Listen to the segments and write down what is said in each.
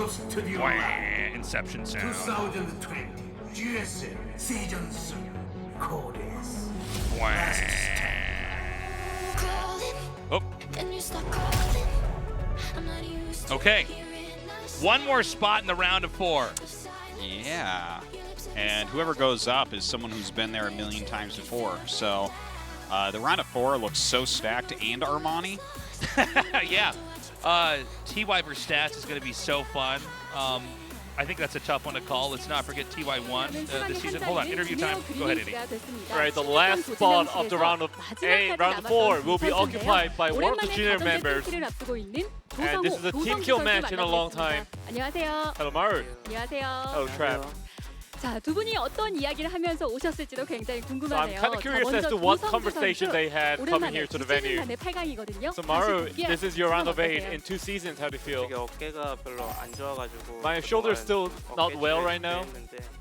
Studio Wah, Live Inception sound. 2020 GSL Season 3 Codes. Wah. Oh. Okay. One more spot in the round of 4. Yeah. And whoever goes up is someone who's been there a million times before. So the round of 4 looks so stacked, and Armani. Yeah. TY versus Stats is going to be so fun. I think that's a tough one to call. Let's not forget TY won this season. Hold on, interview time. Go ahead, Eddie. All right, the last spot of the round of 4 will be occupied by one of the junior members. And this is a team kill match in a long time. 안녕하세요. Hello, Maru. 안녕하세요. Hello, Trap. 자, 두 분이 어떤 이야기를 하면서 오셨을지도 굉장히 So I'm 궁금하네요. kind of curious as to what conversation they had coming here to the venue. 오랜만에 8강이거든요. So Maru, this is your round of 8 in 2 seasons. How do you feel? 어깨가 별로 안 좋아가지고 My shoulder's still not well right now,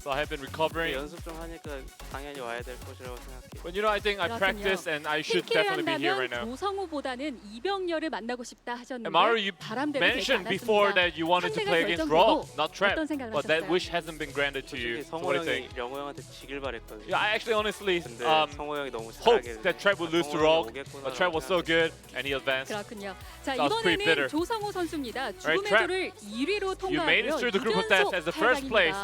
so I have been recovering. 연습 좀 하니까 당연히 와야 될 곳이라고 생각해요. But you know, I think I practice and I should definitely be here right now. 조성우보다는 이병렬을 만나고 싶다 하셨는데 And Maru, you 바람대로 되지 mentioned before 않았습니다. that you wanted to play against Ro, not Trap, but that wish hasn't been granted to you. So what do you think? 성호 형한테 지길 바랬거든요. Yeah, I actually honestly 근데 성호 형이 너무 hoped 잘하길래 that Trap would lose to Ro, but Trap was so good and he advanced. 그렇군요. 자, That was pretty bitter. 이번에는 조성우 선수입니다. Right, 죽음의 Trap. 돌을 2위로 You made it 통과하고요. through the group of death as the first place,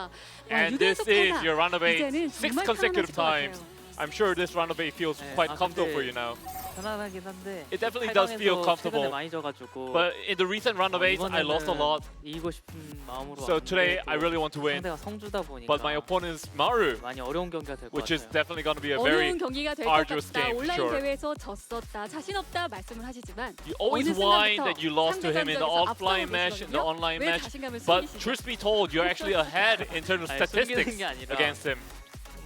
and this is your round of 8, 6 consecutive times. I'm sure this round of 8 feels quite comfortable for you now. 편안하긴 한데 It definitely does feel comfortable. 많이 져가지고 But in the recent round of 8, I lost a lot. 이기고 싶은 마음으로 So today, I really want to win. 상대가 성주다 보니까 But my opponent is Maru, 많이 어려운 경기가 될 것 which is 같아요. definitely going to be a very 어려운 경기가 될 것 arduous 같다. game for 온라인 sure. 대회에서 졌었다. 자신 없다 말씀을 하시지만 You always 어느 whine 순간부터 that you lost to him in the 상대 offline 전적에서 match, in the 앞서고 online 계시거든요. 왜 match. 자신감을 But 숨기시죠? truth be told, you're actually ahead in terms of 아니, 숨기는 statistics 게 아니라 against him.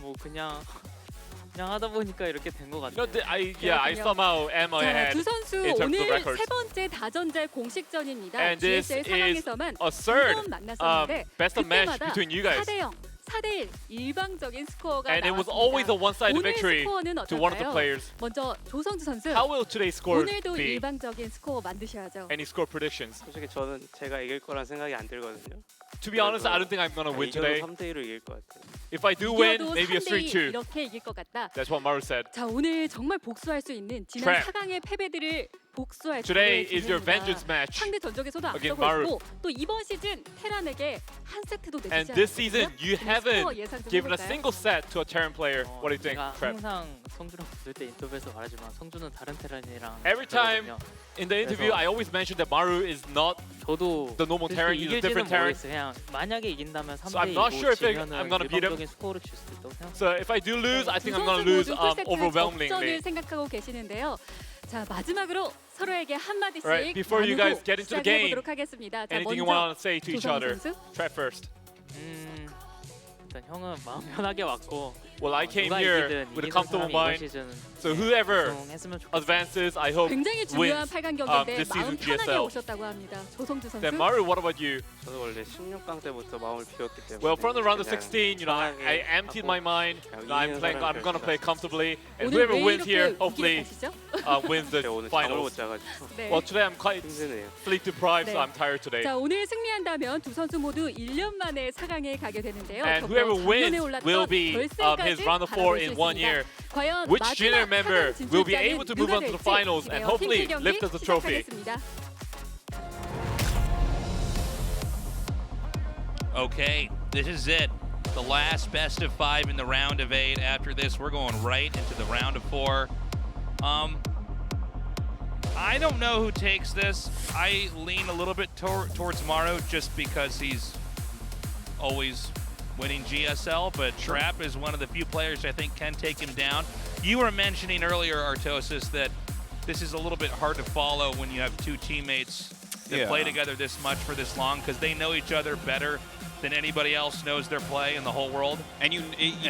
뭐 그냥 하다 보니까 이렇게 된 것 You know, 같아요. I somehow am 자, ahead 두 선수 in terms of 오늘 records. 세 번째 다전제 공식전입니다. And this GSL is 상황에서만 a third 두번 만났었는데 best of match 그때마다 between you guys. 4대0, 4대1 일방적인 스코어가 And it was 나왔습니다. always a one-sided 오늘 victory 스코어는 to one of the 어떨까요? players. 먼저 조성주 선수 How will today's score 오늘도 be? 일방적인 스코어 만드셔야죠. Any score predictions? 솔직히 저는 제가 이길 거란 생각이 안 들거든요. To be honest, I don't think I'm going to win today. 이겨도 3대1로 이길 것 같아요. If I do win, 이겨도 maybe a 3대2 3-2. 이렇게 이길 것 같다. That's what Maru said. 자, 오늘 정말 복수할 수 있는 지난 Trap. 4강의 패배들을 복수할 Today 기회의 is your 기회입니다. vengeance match. 상대 전적에서도 against 앞서고 Maru. 있고 또 이번 시즌 테란에게 한 세트도 내주지 And this 않았거든요. season, you 스코어 haven't 예상 좀 given a 해볼까요? single set to a Terran player. What do you think, 제가 Trap? 항상 성주랑 붙을 때 인터뷰에서 말하지만 성주는 다른 테란이랑 Every time 다르거든요. in the interview, I always mention that Maru is not 저도 the normal Terran, he's a different Terran. 그냥 만약에 이긴다면 So I'm 3대2고 not sure if 지면은 I'm gonna beat him. 일방적인 스코어를 칠 수도 있다고 생각합니다. So if I do lose, I 두 think I'm 선수 going to lose 모두 풀세트 overwhelmingly. 접전을 생각하고 계시는데요. 자, 마지막으로 서로에게 한 마디씩 Right, before you guys get into the 시작해 game, 보도록 하겠습니다. 자, Anything you 먼저 want to say to each 조성우 other? 선수. Trap first. 일단 형은 마음 편하게 왔고 Well, I came 누가 here 이기든 with a 이기는 comfortable 사람이 이번 mind. 시즌 So whoever 우승했으면 좋겠어요. advances, I hope 굉장히 중요한 wins 8강 경기인데 this 마음 season 편하게 GSL. 오셨다고 합니다. 조성주 선수. Then Maru, what about you? 저도 원래 16강 때부터 마음을 비웠기 때문에 Well, from the round of 그냥 16, I emptied my mind. I'm going to play comfortably, and 오늘 whoever 왜 wins here, 이렇게 hopefully 위기에 wins the 제가 오늘 잠을 못 finals. 자가지고 네. Well, today I'm quite 힘드네요. sleep deprived, so 네. I'm tired today. 자, 오늘 승리한다면 두 선수 모두 1년 만에 4강에 가게 되는데요. And 더불어 whoever 작년에 wins 올랐던 will be 결승까지 his round of 4 바라볼 수 in 1 year. 있습니다. 과연 Which 마지막 junior member 4강 will be 진출자는 able to move 누가 on to the 될지 finals and 이제요. hopefully 팀킬 경기 lift us the trophy? 시작하겠습니다. Okay, this is it. The last best of 5 in the round of 8. After this, we're going right into the round of 4. I don't know who takes this. I lean a little bit towards Maru just because he's always winning GSL, but Trap is one of the few players I think can take him down. You were mentioning earlier, Artosis, that this is a little bit hard to follow when you have two teammates that play together this much for this long because they know each other better than anybody else knows their play in the whole world. And you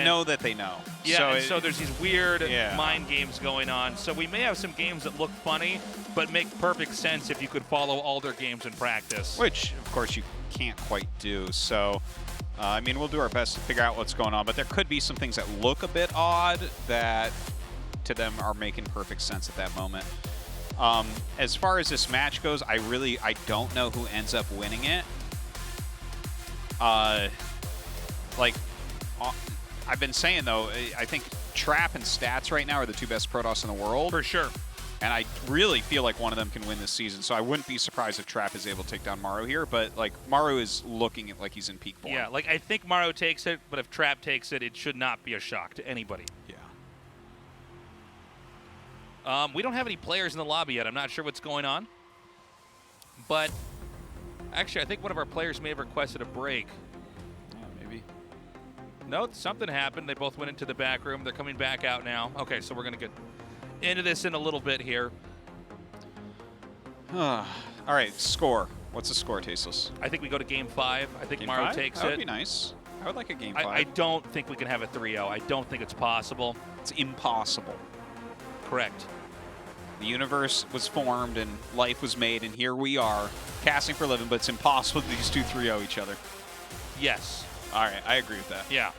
know that they know. Yeah, so there's these weird Yeah. mind games going on. So we may have some games that look funny, but make perfect sense if you could follow all their games in practice. Which, of course, you can't quite do. So, I mean, we'll do our best to figure out what's going on, but there could be some things that look a bit odd that to them are making perfect sense at that moment. As far as this match goes, I don't know who ends up winning it. like, I've been saying, though, I think Trap and Stats right now are the two best Protoss in the world. For sure. And I really feel like one of them can win this season, so I wouldn't be surprised if Trap is able to take down Maru here, but, like, Maru is looking like he's in peak form. Yeah, like, I think Maru takes it, but if Trap takes it, it should not be a shock to anybody. Yeah. We don't have any players in the lobby yet. I'm not sure what's going on. But, actually, I think one of our players may have requested a break. Yeah, maybe. No, something happened. They both went into the back room. They're coming back out now. Okay, so we're going to get into this in a little bit here. All right, score. What's the score, Tasteless? I think we go to Game 5. I think Game Maru 5? takes That it. would be nice. I would like a Game 5. I don't think we can have a 3-0. I don't think it's possible. It's impossible. Correct. The universe was formed and life was made, and here we are, casting for a living, but it's impossible that these two 3-0 each other. Yes. All right, I agree with that. Yeah.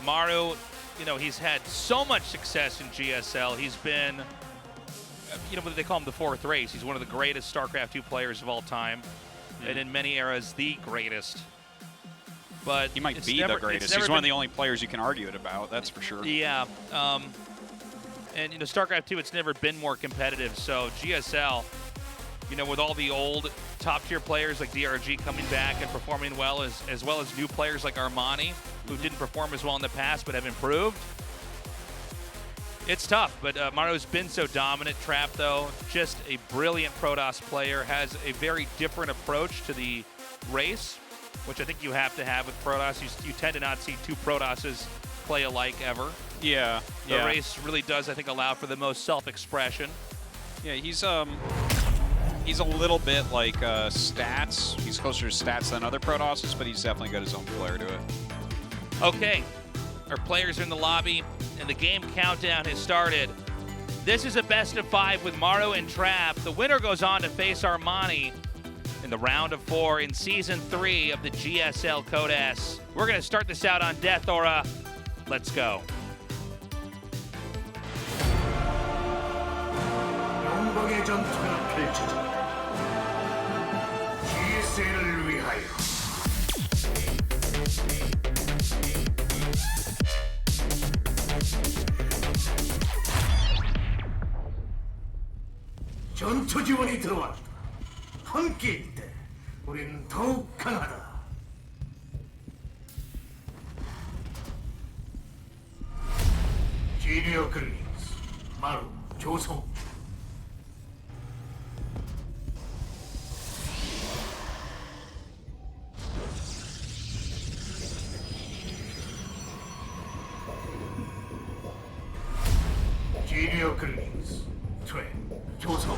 Maru, you know, he's had so much success in GSL. He's been, you know, they call him the fourth race. He's one of the greatest StarCraft 2 players of all time, and in many eras, the greatest. But he might be the greatest. He's one of the only players you can argue it about, that's for sure. Yeah. And, you know, StarCraft 2, it's never been more competitive. So GSL, you know, with all the old top-tier players like DRG coming back and performing well, as well as new players like Armani, who didn't perform as well in the past but have improved, it's tough. But Maru's been so dominant. Trap, though, just a brilliant Protoss player, has a very different approach to the race, which I think you have to have with Protoss. You tend to not see two Protosses play alike ever. Yeah. The race really does, I think, allow for the most self-expression. Yeah, he's a little bit like Stats. He's closer to Stats than other Protosses, but he's definitely got his own flair to it. Okay, our players are in the lobby, and the game countdown has started. This is a best of 5 with Maru and Trap. The winner goes on to face Armani in the round of 4 in Season 3 of the GSL Code S. We're going to start this out on Death Aura. Let's go. 영광의 전투가 펼쳐진다. GSL을 위하여. 전투 지원이 들어왔다. 함께일 때 우린 더욱 강하다. 지니어 글린스, 마루, 조성. 지니어 글린스, 트웬, 조성.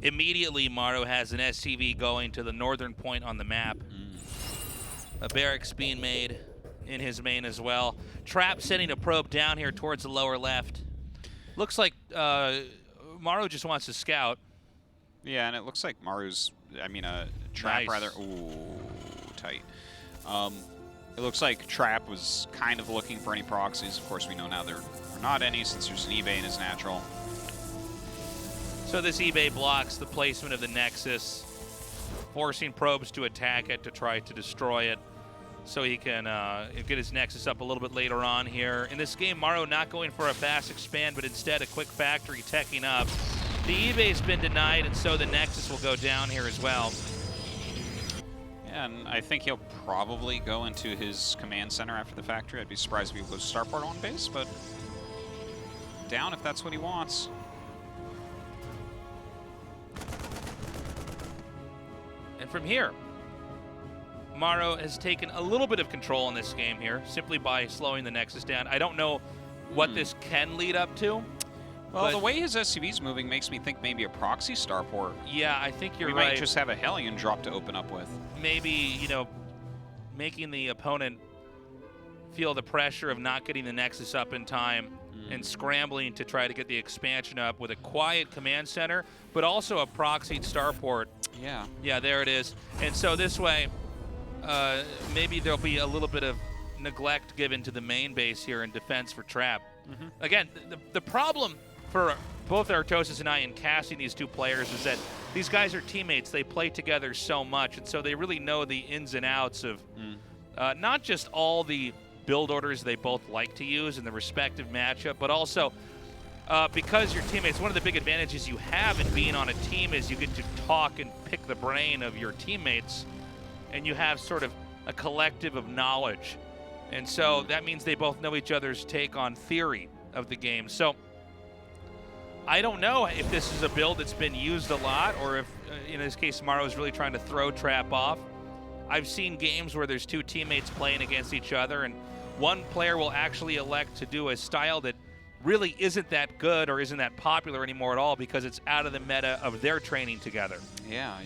Immediately, Maru has an SCV going to the northern point on the map. A barracks being made in his main as well. Trap sending a probe down here towards the lower left. Looks like Maru just wants to scout. Yeah, and it looks like Maru's, Trap Nice. rather. Ooh, tight. It looks like Trap was kind of looking for any proxies. Of course, we know now there are not any since there's an eBay in his natural. So this eBay blocks the placement of the Nexus, forcing probes to attack it to try to destroy it, so he can get his Nexus up a little bit later on here. In this game, Maru not going for a fast expand, but instead a quick factory teching up. The eBay's been denied, and so the Nexus will go down here as well. Yeah, and I think he'll probably go into his command center after the factory. I'd be surprised if he goes starport on base, but down if that's what he wants. And from here, Maru has taken a little bit of control in this game here, simply by slowing the Nexus down. I don't know what this can lead up to. Well, the way his SCV's moving makes me think maybe a proxy starport. Yeah, I think you're we right. might just have a Hellion drop to open up with. Maybe, you know, making the opponent feel the pressure of not getting the Nexus up in time and scrambling to try to get the expansion up with a quiet command center, but also a proxied starport. Yeah. Yeah, there it is. And so this way, maybe there'll be a little bit of neglect given to the main base here in defense for Trap. Again, the problem for both Artosis and I in casting these two players is that these guys are teammates. They play together so much, and so they really know the ins and outs of not just all the build orders they both like to use in the respective matchup, but also because you're teammates, one of the big advantages you have in being on a team is you get to talk and pick the brain of your teammates, and you have sort of a collective of knowledge. And so that means they both know each other's take on theory of the game. So I don't know if this is a build that's been used a lot, or if, in this case, Maru is really trying to throw Trap off. I've seen games where there's two teammates playing against each other, and one player will actually elect to do a style that really isn't that good or isn't that popular anymore at all because it's out of the meta of their training together. Yeah.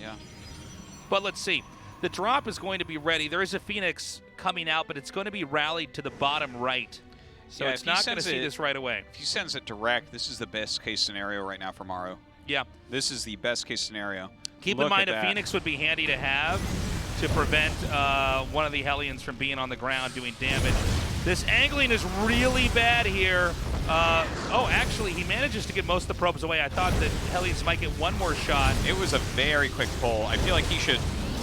But let's see. The drop is going to be ready. There is a Phoenix coming out, but it's going to be rallied to the bottom right. So it's not going to see this right away. If he sends it direct, this is the best case scenario right now for Maru. Yeah. This is the best case scenario. Keep in mind a Phoenix would be handy to have to prevent one of the Hellions from being on the ground doing damage. This angling is really bad here. Oh, actually, he manages to get most of the probes away. I thought that Hellions might get one more shot. It was a very quick pull. I feel like he should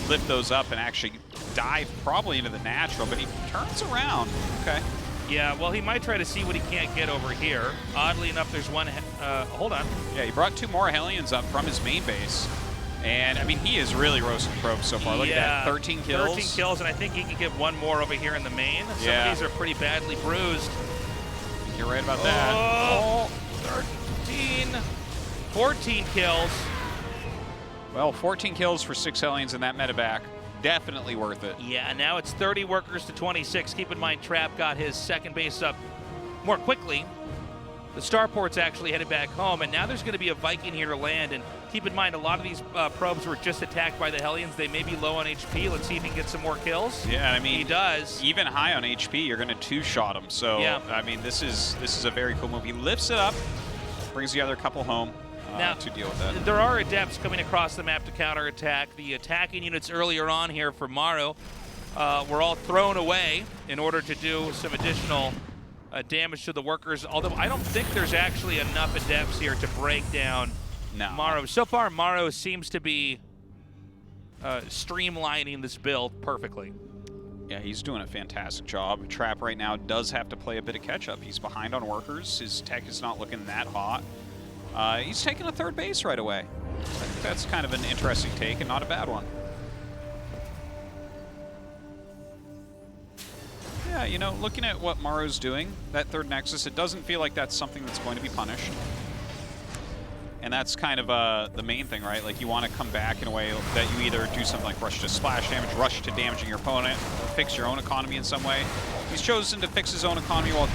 lift those up and actually dive probably into the natural, but he turns around. Okay. Yeah, well, he might try to see what he can't get over here. Oddly enough, there's one. Hold on. Yeah, he brought 2 more Hellions up from his main base. And, I mean, he is really roasting probes so far. Look at that, 13 kills. 13 kills, and I think he can get one more over here in the main. Some of these are pretty badly bruised. You're right about that. Oh, 13, 14 kills. Well, 14 kills for 6 Hellions in that medevac. Definitely worth it. Yeah, and now it's 30 workers to 26. Keep in mind, Trap got his second base up more quickly. The starport's actually headed back home, and now there's going to be a Viking here to land. And keep in mind, a lot of these probes were just attacked by the Hellions. They may be low on HP. Let's see if he can get some more kills. Yeah, I mean, he does. Even high on HP, you're going to 2-shot him. So, yeah. I mean, this is a very cool move. He lifts it up, brings the other couple home now, to deal with that. There are adepts coming across the map to counterattack. The attacking units earlier on here for Maru were all thrown away in order to do some additional damage to the workers, although I don't think there's actually enough adepts here to break down Maru. So far, Maru seems to be streamlining this build perfectly. Yeah, he's doing a fantastic job. Trap right now does have to play a bit of catch-up. He's behind on workers. His tech is not looking that hot. He's taking a third base right away. I think that's kind of an interesting take and not a bad one. Yeah, you know, looking at what Maru's doing, that third Nexus, it doesn't feel like that's something that's going to be punished. And that's kind of the main thing, right? Like, you want to come back in a way that you either do something like rush to splash damage, rush to damaging your opponent, fix your own economy in some way. He's chosen to fix his own economy while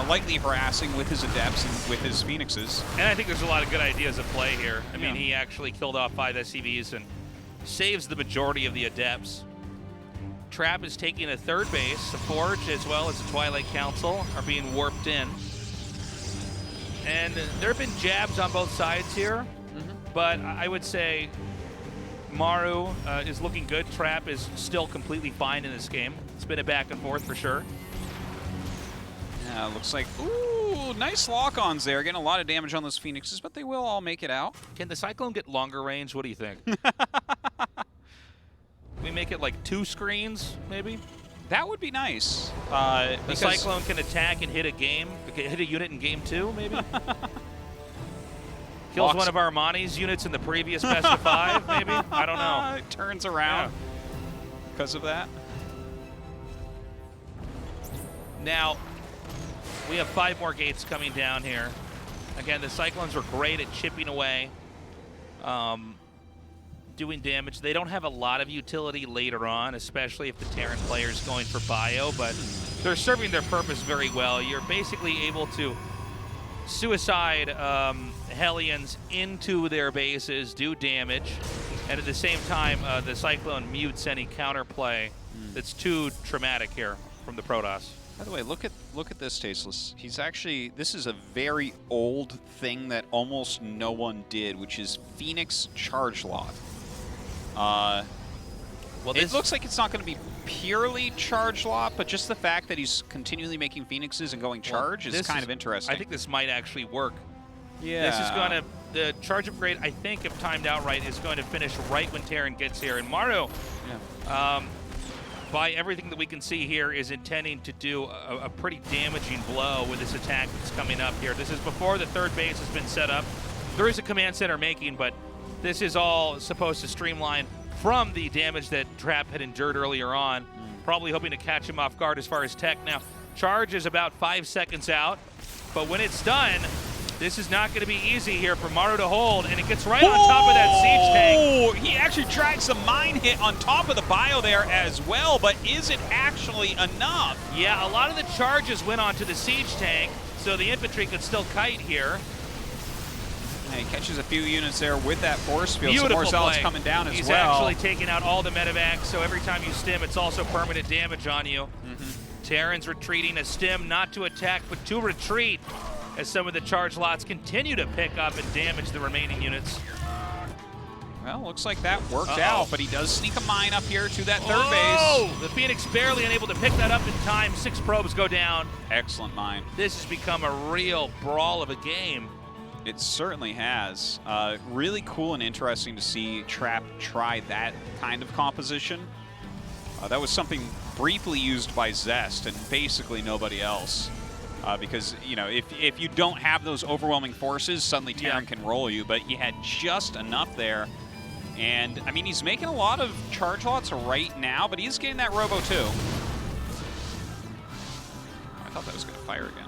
lightly harassing with his Adepts and with his Phoenixes. And I think there's a lot of good ideas at play here. I mean, he actually killed off 5 SCVs and saves the majority of the Adepts. Trap is taking a third base. The Forge, as well as the Twilight Council, are being warped in. And there have been jabs on both sides here, but I would say Maru is looking good. Trap is still completely fine in this game. It's been a back and forth for sure. Yeah, looks like, ooh, nice lock-ons there. Getting a lot of damage on those Phoenixes, but they will all make it out. Can the Cyclone get longer range? What do you think? We make it like 2 screens, maybe? That would be nice. The Cyclone can attack and hit a unit in game 2, maybe? Kills one of Armani's units in the previous best of 5, maybe? I don't know. It turns around because of that. Now, we have 5 more gates coming down here. Again, the Cyclones were great at chipping away, doing damage. They don't have a lot of utility later on, especially if the Terran player is going for bio, but they're serving their purpose very well. You're basically able to suicide Hellions into their bases, do damage, and at the same time, the Cyclone mutes any counterplay that's too traumatic here from the Protoss. By the way, look at this, Tasteless. He's actually, this is a very old thing that almost no one did, which is Phoenix Charge Lock. Well, It looks like it's not going to be purely charge lot, but just the fact that he's continually making Phoenixes and going charge is kind of interesting. I think this might actually work. Yeah. This is going to, the charge upgrade, I think, if timed out right, is going to finish right when Terran gets here. And Maru, by everything that we can see here, is intending to do a pretty damaging blow with this attack that's coming up here. This is before the third base has been set up. There is a command center making, but this is all supposed to streamline from the damage that Trap had endured earlier on. Probably hoping to catch him off guard as far as tech. Now, charge is about 5 seconds out, but when it's done, this is not going to be easy here for Maru to hold, and it gets right on top of that siege tank. Oh, he actually drags the mine hit on top of the bio there as well, but is it actually enough? Yeah, a lot of the charges went onto the siege tank, so the infantry could still kite here. And he catches a few units there with that force field. Beautiful Some more zealots play. coming down as He's well. actually taking out all the medevacs, so every time you stim, it's also permanent damage on you. Terran's retreating, a stim not to attack, but to retreat, as some of the charge lots continue to pick up and damage the remaining units. Well, looks like that worked out, but he does sneak a mine up here to that third base. Oh, the Phoenix barely unable to pick that up in time. 6 probes go down. Excellent mine. This has become a real brawl of a game. It certainly has. Really cool and interesting to see Trap try that kind of composition. That was something briefly used by Zest and basically nobody else. Because, you know, if you don't have those overwhelming forces, suddenly Terran can roll you, but he had just enough there. And, I mean, he's making a lot of charge lots right now, but he's getting that Robo too. I thought that was going to fire again.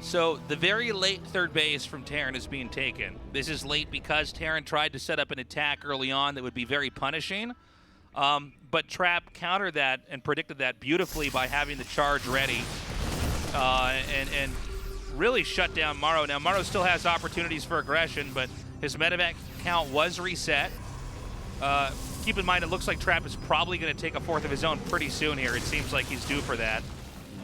So the very late third base from Terran is being taken. This is late because Terran tried to set up an attack early on that would be very punishing. But Trap countered that and predicted that beautifully by having the charge ready and really shut down Maru. Now, Maru still has opportunities for aggression, but his medevac count was reset. Keep in mind, it looks like Trap is probably going to take a fourth of his own pretty soon here. It seems like he's due for that.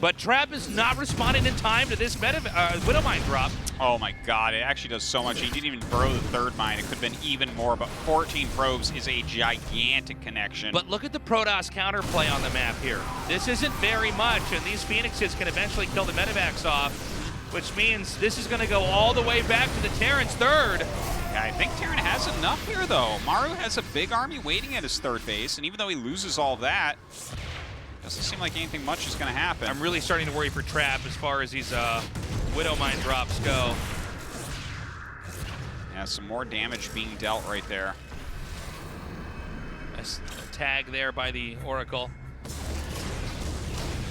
But Trap is not responding in time to this Widow Mine drop. Oh my god, it actually does so much. He didn't even throw the third mine. It could have been even more, but 14 probes is a gigantic connection. But look at the Protoss counterplay on the map here. This isn't very much, and these Phoenixes can eventually kill the medevacs off, which means this is going to go all the way back to the Terran's third. Yeah, I think Terran has enough here, though. Maru has a big army waiting at his third base, and even though he loses all that, doesn't seem like anything much is going to happen. I'm really starting to worry for Trap as far as these Widow Mine drops go. Yeah, some more damage being dealt right there. A tag there by the Oracle.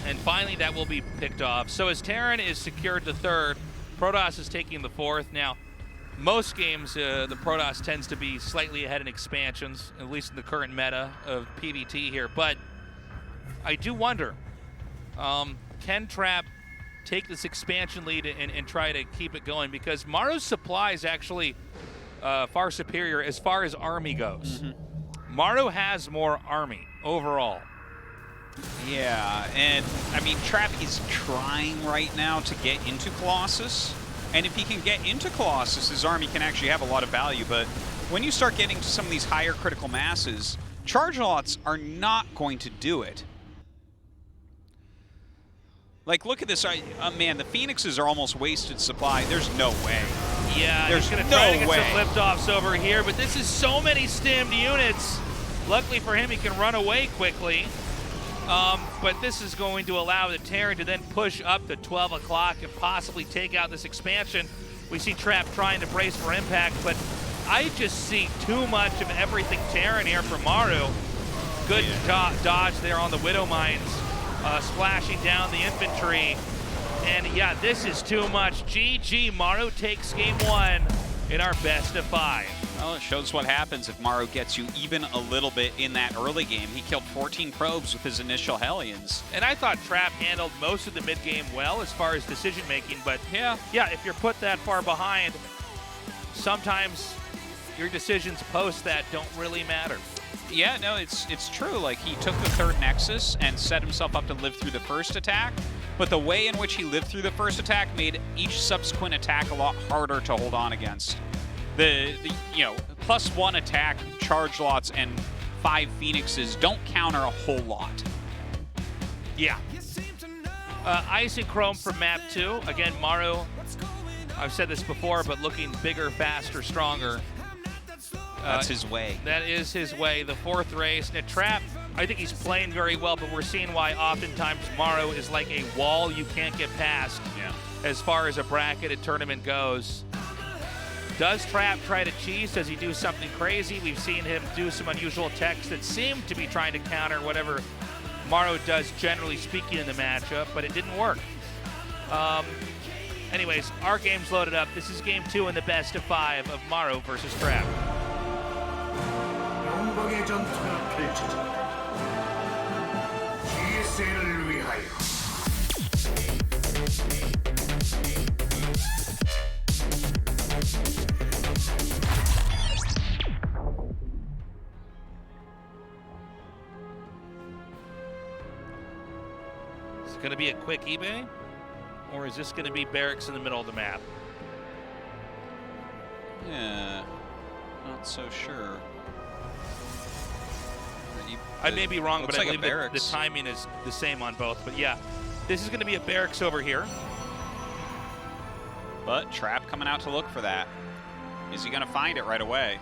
And finally, that will be picked off. So as Terran is secured to third, Protoss is taking the fourth. Now, most games, the Protoss tends to be slightly ahead in expansions, at least in the current meta of PvT here. But I do wonder, can Trap take this expansion lead and try to keep it going? Because Maru's supply is actually far superior as far as army goes. Maru has more army overall. Yeah, and I mean, Trap is trying right now to get into Colossus. And if he can get into Colossus, his army can actually have a lot of value. But when you start getting to some of these higher critical masses, charge lots are not going to do it. Like, look at this. Man, the Phoenixes are almost wasted supply. There's no way. Yeah, there's he's going to no try to get way. some lift-offs over here, but this is so many stimmed units. Luckily for him, he can run away quickly. But this is going to allow the Terran to then push up to 12 o'clock and possibly take out this expansion. We see Trap trying to brace for impact, but I just see too much of everything Terran here for Maru. Good dodge there on the Widow Mines. Splashing down the infantry. And yeah, this is too much. GG, Maru takes game 1 in our best of 5. Well, it shows what happens if Maru gets you even a little bit in that early game. He killed 14 probes with his initial Hellions. And I thought Trap handled most of the mid-game well as far as decision-making, but yeah, if you're put that far behind, sometimes your decisions post that don't really matter. Yeah, no, it's true. Like, he took the third Nexus and set himself up to live through the first attack, but the way in which he lived through the first attack made each subsequent attack a lot harder to hold on against. the +1 attack, charge lots, and 5 Phoenixes don't counter a whole lot. Yeah. Ice and Chrome from map 2. Again, Maru, I've said this before, but looking bigger, faster, stronger. That's his way. That is his way. The 4th race. Now, Trap, I think he's playing very well, but we're seeing why oftentimes Maru is like a wall you can't get past as far as a bracketed tournament goes. Does Trap try to cheese? Does he do something crazy? We've seen him do some unusual techs that seem to be trying to counter whatever Maru does, generally speaking, in the matchup, but it didn't work. Anyways, our game's loaded up. This is game 2 in the best of 5 of Maru versus Trap. 영광의 전투가 펼쳐진다. GSL을 위하여. Is it going to be a quick eBay? Or is this going to be barracks in the middle of the map? Yeah, not so sure. I may be wrong, but I like believe the timing is the same on both. But yeah, this is going to be a barracks over here. But Trap coming out to look for that. Is he going to find it right away?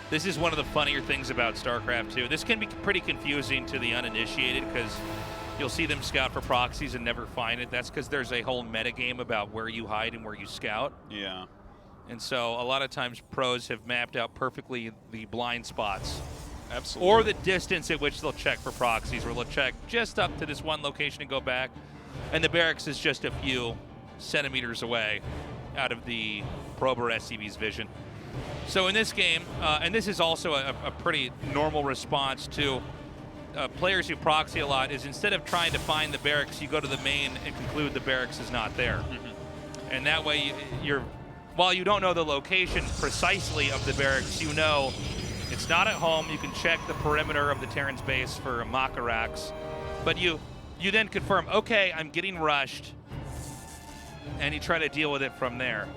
This is one of the funnier things about StarCraft 2. This can be pretty confusing to the uninitiated because you'll see them scout for proxies and never find it. That's because there's a whole metagame about where you hide and where you scout. Yeah. And so a lot of times pros have mapped out perfectly the blind spots. Absolutely. Or the distance at which they'll check for proxies, where they'll check just up to this one location and go back. And the barracks is just a few centimeters away out of the probe or SCV's vision. So in this game, and this is also a pretty normal response to players who proxy a lot, is instead of trying to find the barracks, you go to the main and conclude the barracks is not there. Mm-hmm. And that way you're, while you don't know the location precisely of the barracks, you know it's not at home. You can check the perimeter of the Terran's base for Makaraks, but you then confirm, okay, I'm getting rushed, and you try to deal with it from there.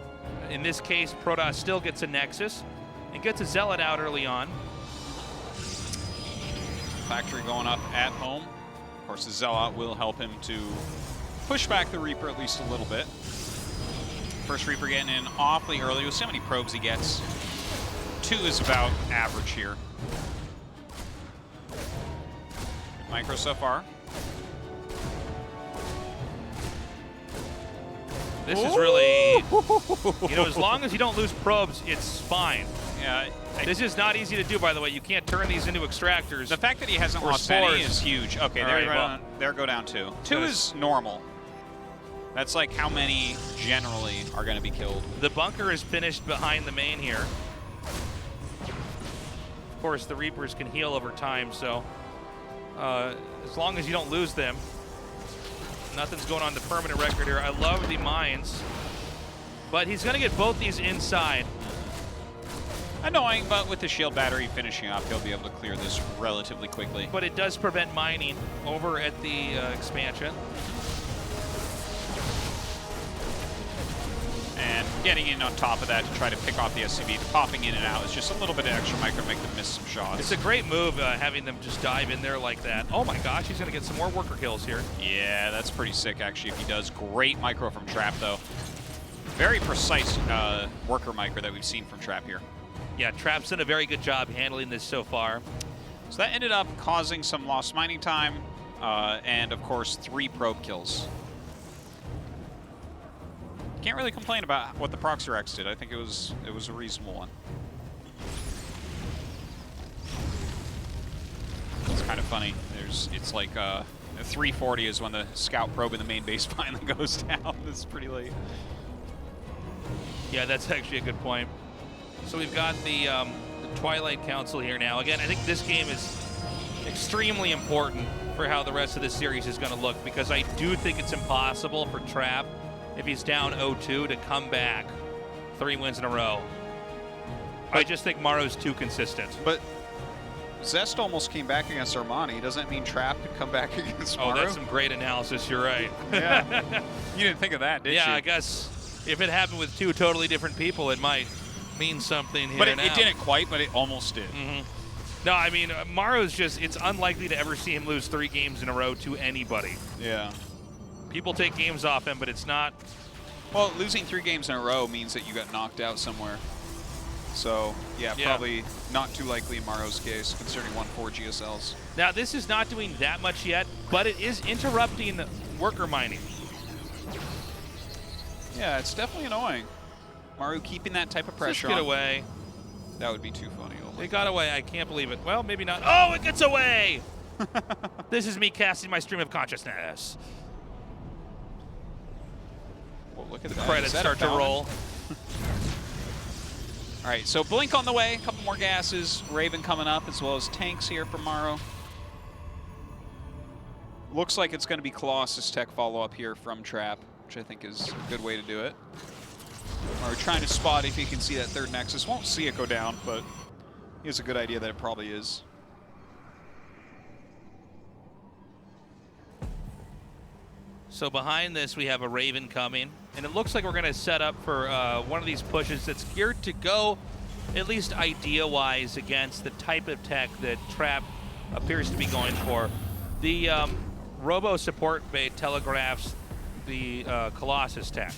In this case, Protoss still gets a Nexus and gets a Zealot out early on. Factory going up at home. Of course, the Zealot will help him to push back the Reaper at least a little bit. First Reaper getting in awfully early. We'll see how many probes he gets. 2 is about average here. Micro so far. This is really, you know, as long as you don't lose probes, it's fine. Yeah. This is not easy to do, by the way. You can't turn these into extractors. The fact that he hasn't lost any is huge. Okay, there go down 2. 2 is normal. That's like how many generally are going to be killed. The bunker is finished behind the main here. Of course, the Reapers can heal over time, so as long as you don't lose them, nothing's going on the permanent record here. I love the mines, but he's going to get both these inside. Annoying, but with the shield battery finishing up, he'll be able to clear this relatively quickly. But it does prevent mining over at the expansion. And getting in on top of that to try to pick off the SCV, popping in and out is just a little bit of extra micro to make them miss some shots. It's a great move having them just dive in there like that. Oh my gosh, he's going to get some more worker kills here. Yeah, that's pretty sick actually if he does. Great micro from Trap though. Very precise worker micro that we've seen from Trap here. Yeah, Trap's done a very good job handling this so far. So that ended up causing some lost mining time and of course 3 probe kills. Can't really complain about what the Proxyrex did. I think it was a reasonable one. It's kind of funny. It's like 340 is when the scout probe in the main base finally goes down. It's pretty late. Yeah, that's actually a good point. So we've got the Twilight Council here now. Again, I think this game is extremely important for how the rest of this series is going to look, because I do think it's impossible for Trap, if he's down 0-2, to come back 3 wins in a row. I just think Maru's too consistent. But Zest almost came back against Armani. Doesn't that mean Trap could come back against Maru? Oh, that's some great analysis. You're right. Yeah. You didn't think of that, did you? Yeah, I guess If it happened with two totally different people, it might mean something here But it now. didn't quite, but it almost did. No, I mean, Maru's just, it's unlikely to ever see him lose 3 games in a row to anybody. Yeah. People take games off him, but it's not. Well, losing 3 games in a row means that you got knocked out somewhere. So, yeah, probably not too likely in Maru's case, considering 1-4 GSLs. Now, this is not doing that much yet, but it is interrupting worker mining. Yeah, it's definitely annoying. Maru keeping that type of pressure Just get on. away. That would be too funny. Oh my It got away. I can't believe it. Well, maybe not. Oh, it gets away! This is me casting my stream of consciousness. Well, look at that. Credits Is that a start to Falcon? roll. All right, so Blink on the way. A couple more gases. Raven coming up, as well as tanks here for Maru. Looks like it's going to be Colossus tech follow-up here from Trap, which I think is a good way to do it. Maru trying to spot if he can see that third Nexus. Won't see it go down, but he has a good idea that it probably is. So behind this, we have a Raven coming, and it looks like we're going to set up for one of these pushes that's geared to go, at least idea-wise, against the type of tech that Trap appears to be going for. The Robo support bait telegraphs the Colossus tech.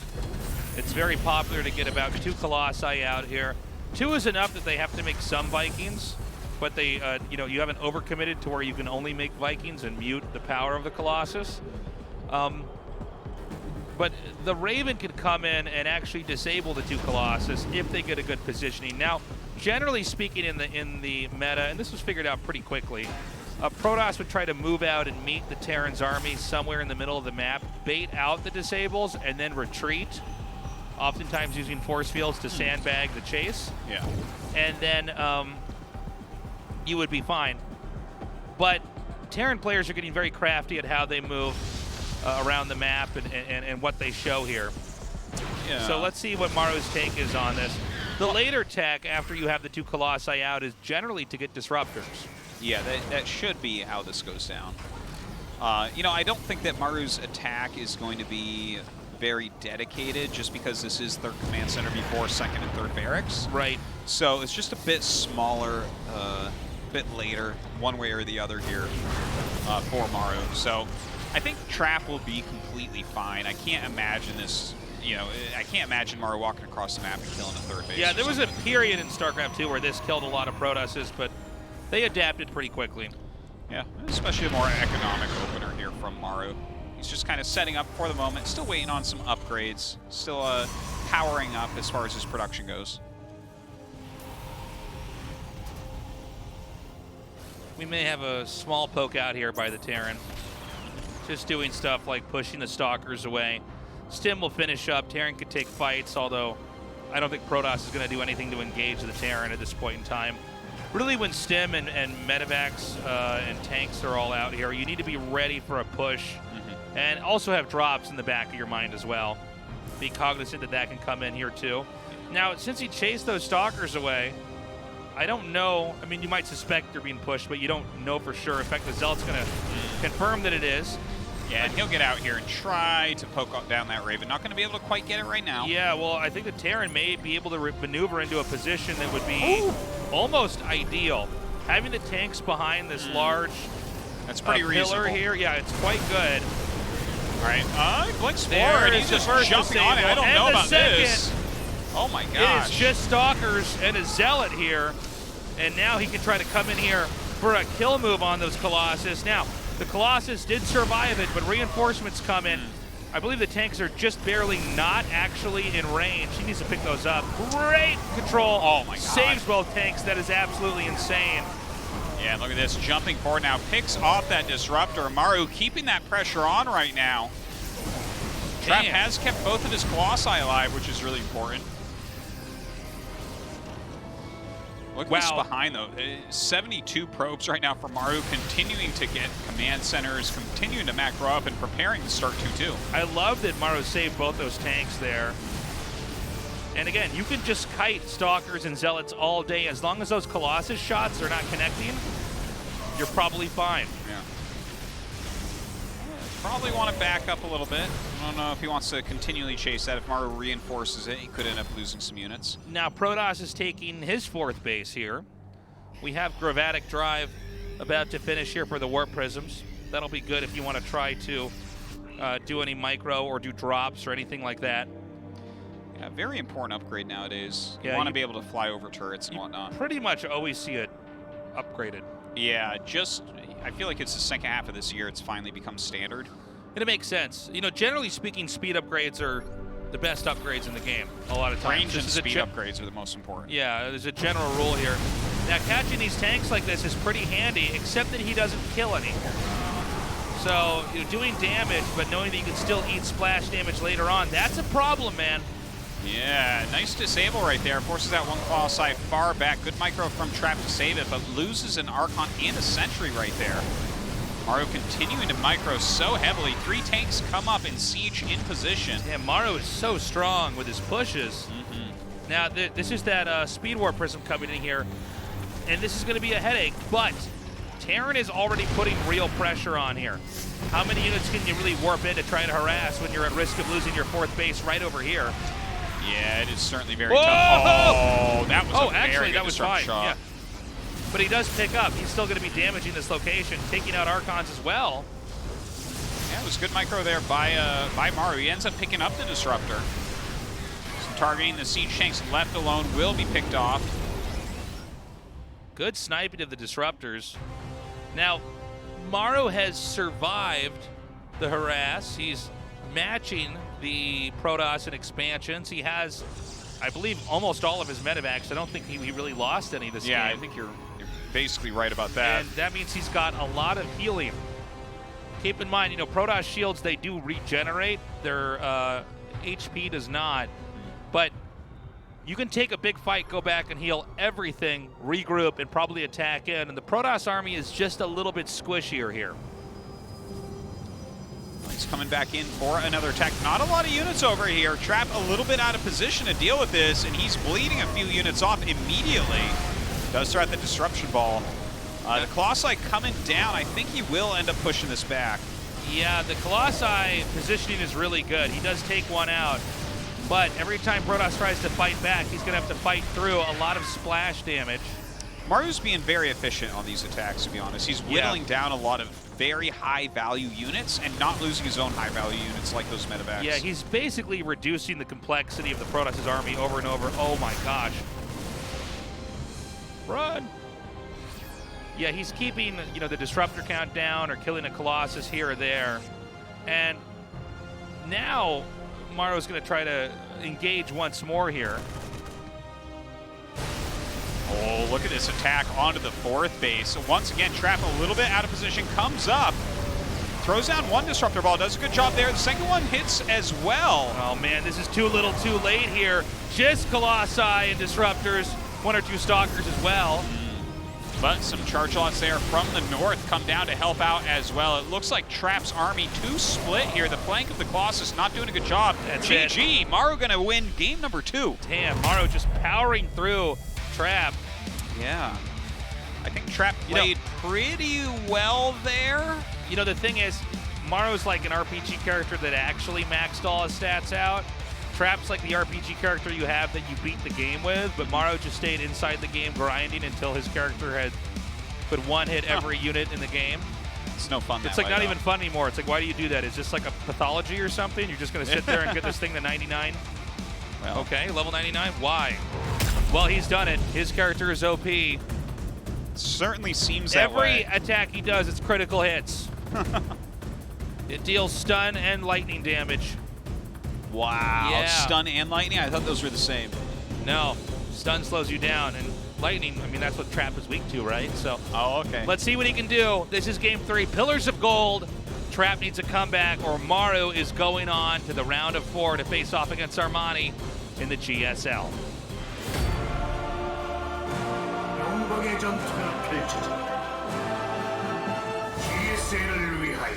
It's very popular to get about 2 Colossi out here. 2 is enough that they have to make some Vikings, but they, you haven't overcommitted to where you can only make Vikings and mute the power of the Colossus. But the Raven could come in and actually disable the 2 Colossus if they get a good positioning. Now, generally speaking in the meta, and this was figured out pretty quickly, Protoss would try to move out and meet the Terran's army somewhere in the middle of the map, bait out the disables, and then retreat, oftentimes using force fields to sandbag the chase. Yeah. And then you would be fine. But Terran players are getting very crafty at how they move around the map and what they show here. Yeah. So let's see what Maru's take is on this. The later tech, after you have the 2 Colossi out, is generally to get disruptors. Yeah, that should be how this goes down. I don't think that Maru's attack is going to be very dedicated just because this is their command center before 2nd and 3rd barracks. Right. So it's just a bit smaller, bit later, one way or the other here for Maru. So I think Trap will be completely fine. I can't imagine this, I can't imagine Maru walking across the map and killing a 3rd base. Yeah, there was a period in StarCraft 2 where this killed a lot of Protosses, but they adapted pretty quickly. Yeah, especially a more economic opener here from Maru. He's just kind of setting up for the moment, still waiting on some upgrades, still powering up as far as his production goes. We may have a small poke out here by the Terran. Just doing stuff like pushing the Stalkers away. Stim will finish up. Terran could take fights, although I don't think Protoss is going to do anything to engage the Terran at this point in time. Really, when Stim and Medivacs and tanks are all out here, you need to be ready for a push. And also have drops in the back of your mind as well. Be cognizant that that can come in here too. Now, since he chased those Stalkers away, I don't know. I mean, you might suspect they're being pushed, but you don't know for sure. In fact, the Zealot's going to confirm that it is. Yeah, and he'll get out here and try to poke down that Raven. Not going to be able to quite get it right now. Yeah, well, I think the Terran may be able to maneuver into a position that would be almost ideal. Having the tanks behind this large That's pretty pillar reasonable. here, yeah, it's quite good. All right, he blinks There forward. is He's the just first jumping on it. I don't disable. know And the about second. this. Oh my It gosh. is just Stalkers and a Zealot here, and now he can try to come in here for a kill move on those Colossus. Now, the Colossus did survive it, but reinforcements come in. I believe the tanks are just barely not actually in range. He needs to pick those up. Great control. Oh my God. Saves both tanks. That is absolutely insane. Yeah, look at this. Jumping forward now. Picks off that Disruptor. Maru keeping that pressure on right now. Trap Damn. has kept both of his Colossi alive, which is really important. Look at this Wow. behind, though. 72 probes right now for Maru, continuing to get command centers, continuing to macro up and preparing to start 2-2. I love that Maru saved both those tanks there. And again, you can just kite Stalkers and Zealots all day. As long as those Colossus shots are not connecting, you're probably fine. Yeah. Probably want to back up a little bit. I don't know if he wants to continually chase that. If Maru reinforces it, he could end up losing some units. Now Protoss is taking his 4th base here. We have Gravatic Drive about to finish here for the Warp Prisms. That'll be good if you want to try to do any micro or do drops or anything like that. Yeah, very important upgrade nowadays. You Yeah, want to be able to fly over turrets and whatnot. Pretty much always see it upgraded. Yeah, I feel like it's the second half of this year it's finally become standard. And it makes sense. You know, generally speaking, speed upgrades are the best upgrades in the game a lot of times. Range and speed upgrades are the most important. Yeah, there's a general rule here. Now, catching these tanks like this is pretty handy, except that he doesn't kill any. So, you know, doing damage, but knowing that you can still eat splash damage later on, that's a problem, man. Yeah, nice disable right there. Forces that one Colossi far back. Good micro from Trap to save it, but loses an Archon and a Sentry right there. Maru continuing to micro so heavily. 3 tanks come up in siege in position. Yeah, Maru is so strong with his pushes. Now, this is that Speed Warp Prism coming in here, and this is going to be a headache, but Terran is already putting real pressure on here. How many units can you really warp in to try to harass when you're at risk of losing your 4th base right over here? Yeah, it is certainly very tough. Oh, that was a very good disrupt shot. Yeah. But he does pick up. He's still going to be damaging this location, taking out Archons as well. Yeah, it was good micro there by Maru. He ends up picking up the disruptor. So targeting the siege tanks left alone will be picked off. Good sniping of the disruptors. Now, Maru has survived the harass. He's matching the Protoss in expansions. He has, I believe, almost all of his medevacs. I don't think he really lost any this game. Yeah, I think you're basically right about that. And that means he's got a lot of healing. Keep in mind, you know, Protoss shields, they do regenerate. Their HP does not. But you can take a big fight, go back and heal everything, regroup, and probably attack in. And the Protoss army is just a little bit squishier here. He's coming back in for another attack. Not a lot of units over here. Trap a little bit out of position to deal with this, and he's bleeding a few units off immediately. Does throw out the disruption ball. The Colossi coming down. I think he will end up pushing this back. Yeah, the Colossi positioning is really good. He does take one out, but every time Protoss tries to fight back, he's going to have to fight through a lot of splash damage. Maru's being very efficient on these attacks, to be honest. He's whittling down a lot of very high-value units and not losing his own high-value units like those medevacs. Yeah, he's basically reducing the complexity of the Protoss' army over and over. Oh my gosh. Run! Yeah, he's keeping, you know, the disruptor count down or killing a Colossus here or there. And now Maru's going to try to engage once more here. Oh, look at this attack onto the 4th base. Once again, Trap a little bit out of position, comes up, throws down one disruptor ball, does a good job there. The second one hits as well. Oh man, this is too little too late here. Just Colossi and disruptors, 1 or 2 stalkers as well. But some charge lots there from the north come down to help out as well. It looks like Trap's army too split here. The flank of the Colossus not doing a good job. That's GG, Maru gonna win game number 2. Damn, Maru just powering through Trap. Yeah. I think Trap played pretty well there. You know, the thing is, Maru's like an RPG character that actually maxed all his stats out. Trap's like the RPG character you have that you beat the game with, but Maru just stayed inside the game grinding until his character could one-hit every unit in the game. It's no fun. It's like not even fun anymore. It's like, why do you do that? Is this like a pathology or something? You're just going to sit there and get this thing to 99? Well, okay, level 99? Why? Well, he's done it. His character is OP. Certainly seems that way. Every attack he does, it's critical hits. It deals stun and lightning damage. Wow, yeah. Stun and lightning? I thought those were the same. No, stun slows you down, and lightning, I mean, that's what Trap is weak to, right? So, oh, okay. Let's see what he can do. This is game 3, Pillars of Gold. Trap needs a comeback, or Maru is going on to the round of 4 to face off against Armani in the GSL. 영광의 전투가 펼쳐진다. GSL을 위하여.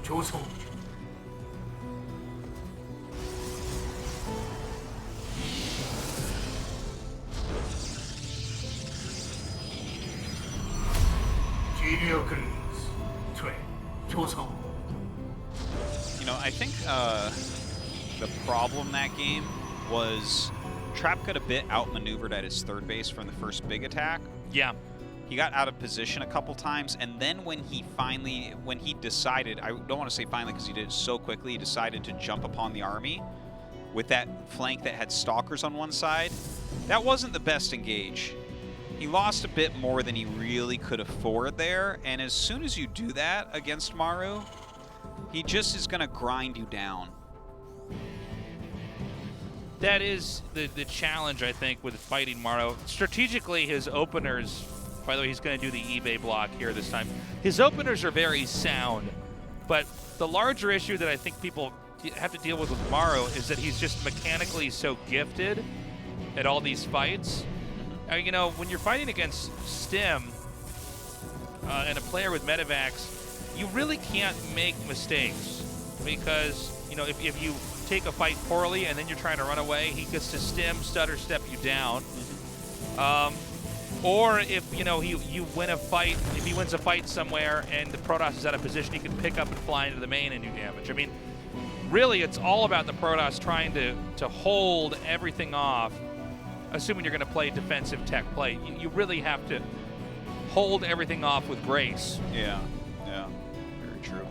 조성. Junior Greens. 트레. 조성. You know, I think the problem that game was Trap got a bit outmaneuvered at his third base from the first big attack. Yeah. He got out of position a couple times, and then when he decided, I don't want to say finally because he did it so quickly, he decided to jump upon the Army with that flank that had stalkers on one side. That wasn't the best engage. He lost a bit more than he really could afford there, and as soon as you do that against Maru, he just is going to grind you down. That is the challenge, I think, with fighting Maru. Strategically, his openers, by the way, he's going to do the eBay block here this time. His openers are very sound, but the larger issue that I think people have to deal with Maru is that he's just mechanically so gifted at all these fights. You know, when you're fighting against Stim and a player with Medivacs, you really can't make mistakes because, you know, if you take a fight poorly and then you're trying to run away, he gets to Stim, stutter step you down. Or if, you know, you win a fight, if he wins a fight somewhere and the Protoss is out of position, he can pick up and fly into the main and do damage. I mean, really, it's all about the Protoss trying to hold everything off, assuming you're going to play defensive tech play. You really have to hold everything off with grace. Yeah, yeah, very true.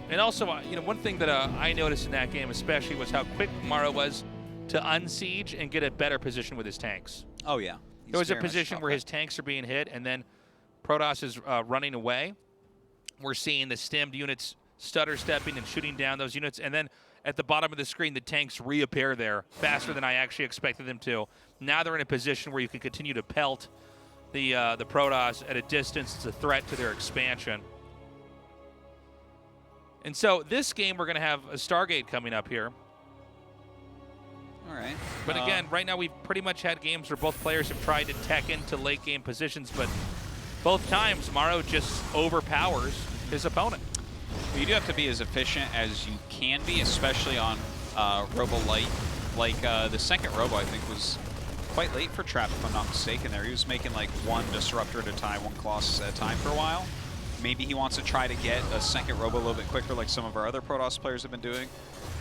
And also, you know, one thing that I noticed in that game especially was how quick Maru was to unsiege and get a better position with his tanks. Oh, yeah. There was a position where his tanks are being hit, and then Protoss is running away. We're seeing the stemmed units stutter stepping and shooting down those units, and then at the bottom of the screen, the tanks reappear there faster than I actually expected them to. Now they're in a position where you can continue to pelt the Protoss at a distance. It's a threat to their expansion. And so this game, we're going to have a Stargate coming up here. All right. But again, right now we've pretty much had games where both players have tried to tech into late game positions, but both times Maru just overpowers his opponent. You do have to be as efficient as you can be, especially on Robo Light. Like the second Robo, I think, was quite late for Trap, if I'm not mistaken there. He was making like one Disruptor at a time, one Colossus at a time for a while. Maybe he wants to try to get a second Robo a little bit quicker like some of our other Protoss players have been doing.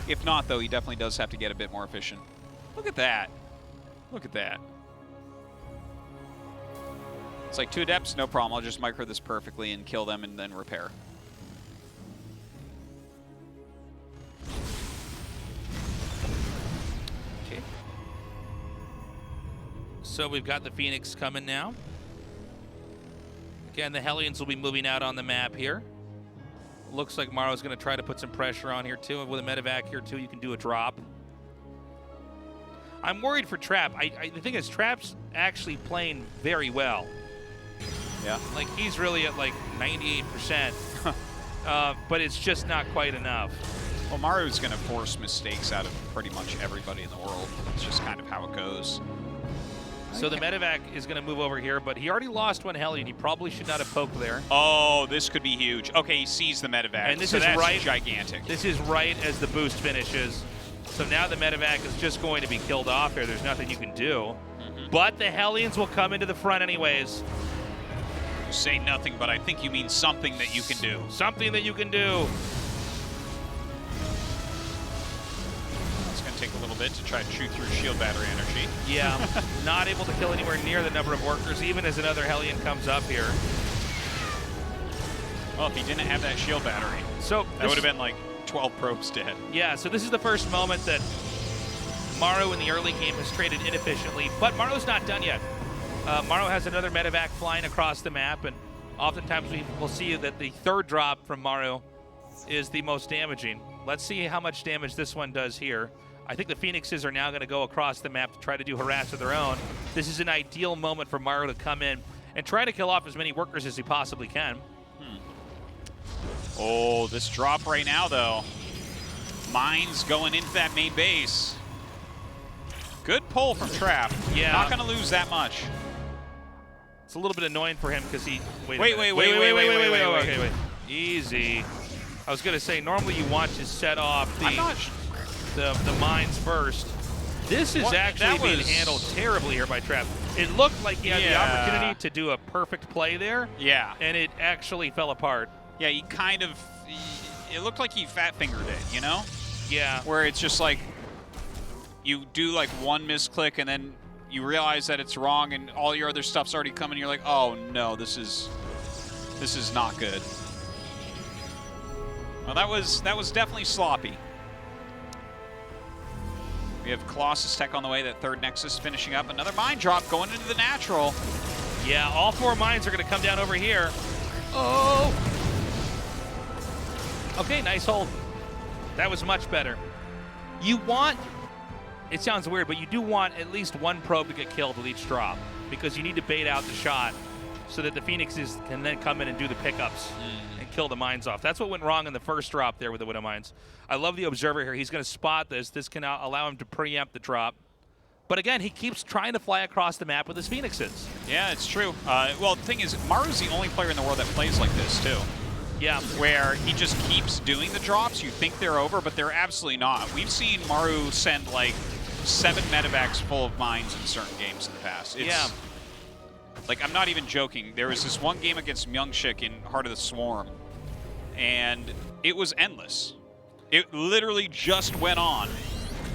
If not, though, he definitely does have to get a bit more efficient. Look at that. Look at that. It's like 2 Adepts, no problem. I'll just micro this perfectly and kill them and then repair. Okay. So we've got the Phoenix coming now. Again, the Hellions will be moving out on the map here. Looks like Maru's going to try to put some pressure on here too. With a Medivac here too, you can do a drop. I'm worried for Trap. The thing is, Trap's actually playing very well. Yeah. Like, he's really at like 98%. But it's just not quite enough. Well, Maru's going to force mistakes out of pretty much everybody in the world. It's just kind of how it goes. So the Medivac is going to move over here, but he already lost one Hellion. He probably should not have poked there. Oh, this could be huge. Okay, he sees the Medivac. And this so is that's right, gigantic. This is right as the boost finishes. So now the Medivac is just going to be killed off here. There's nothing you can do. But the Hellions will come into the front anyways. You say nothing, but I think you mean something that you can do. Something that you can do. It's going to take a little bit to try to shoot through shield battery energy. Yeah, not able to kill anywhere near the number of workers, even as another Hellion comes up here. Well, if he didn't have that shield battery, so that would have been like 12 probes dead. Yeah, so this is the first moment that Maru in the early game has traded inefficiently, but Maru's not done yet. Maru has another Medivac flying across the map, and oftentimes we will see that the third drop from Maru is the most damaging. Let's see how much damage this one does here. I think the Phoenixes are now going to go across the map to try to do harass of their own. This is an ideal moment for Maru to come in and try to kill off as many workers as he possibly can. Oh, this drop right now, though. Mines going into that main base. Good pull from Trap. Yeah. Not going to lose that much. It's a little bit annoying for him because he... Wait. Easy. I was gonna say, normally you want to set off I'm not the mines first. This is actually being handled terribly here by Trap. It looked like he had the opportunity to do a perfect play there. Yeah. And it actually fell apart. Yeah, he kind of, it looked like he fat-fingered it, you know? Yeah. Where it's just like, you do like one misclick and then you realize that it's wrong and all your other stuff's already coming. You're like, oh no, this is not good. Well, that was definitely sloppy. We have Colossus Tech on the way, that third Nexus finishing up. Another mine drop going into the natural. Yeah, all 4 mines are going to come down over here. Oh! Okay, nice hold. That was much better. You want, it sounds weird, but you do want at least 1 probe to get killed with each drop because you need to bait out the shot so that the Phoenixes can then come in and do the pickups and kill the mines off. That's what went wrong in the first drop there with the Widow Mines. I love the Observer here. He's going to spot this. This can allow him to preempt the drop. But again, he keeps trying to fly across the map with his Phoenixes. Yeah, it's true. Well, the thing is, Maru's the only player in the world that plays like this, too. Yeah. Where he just keeps doing the drops. You think they're over, but they're absolutely not. We've seen Maru send like 7 medevacs full of mines in certain games in the past. It's, like, I'm not even joking. There was this one game against Myungshik in Heart of the Swarm, and it was endless. It literally just went on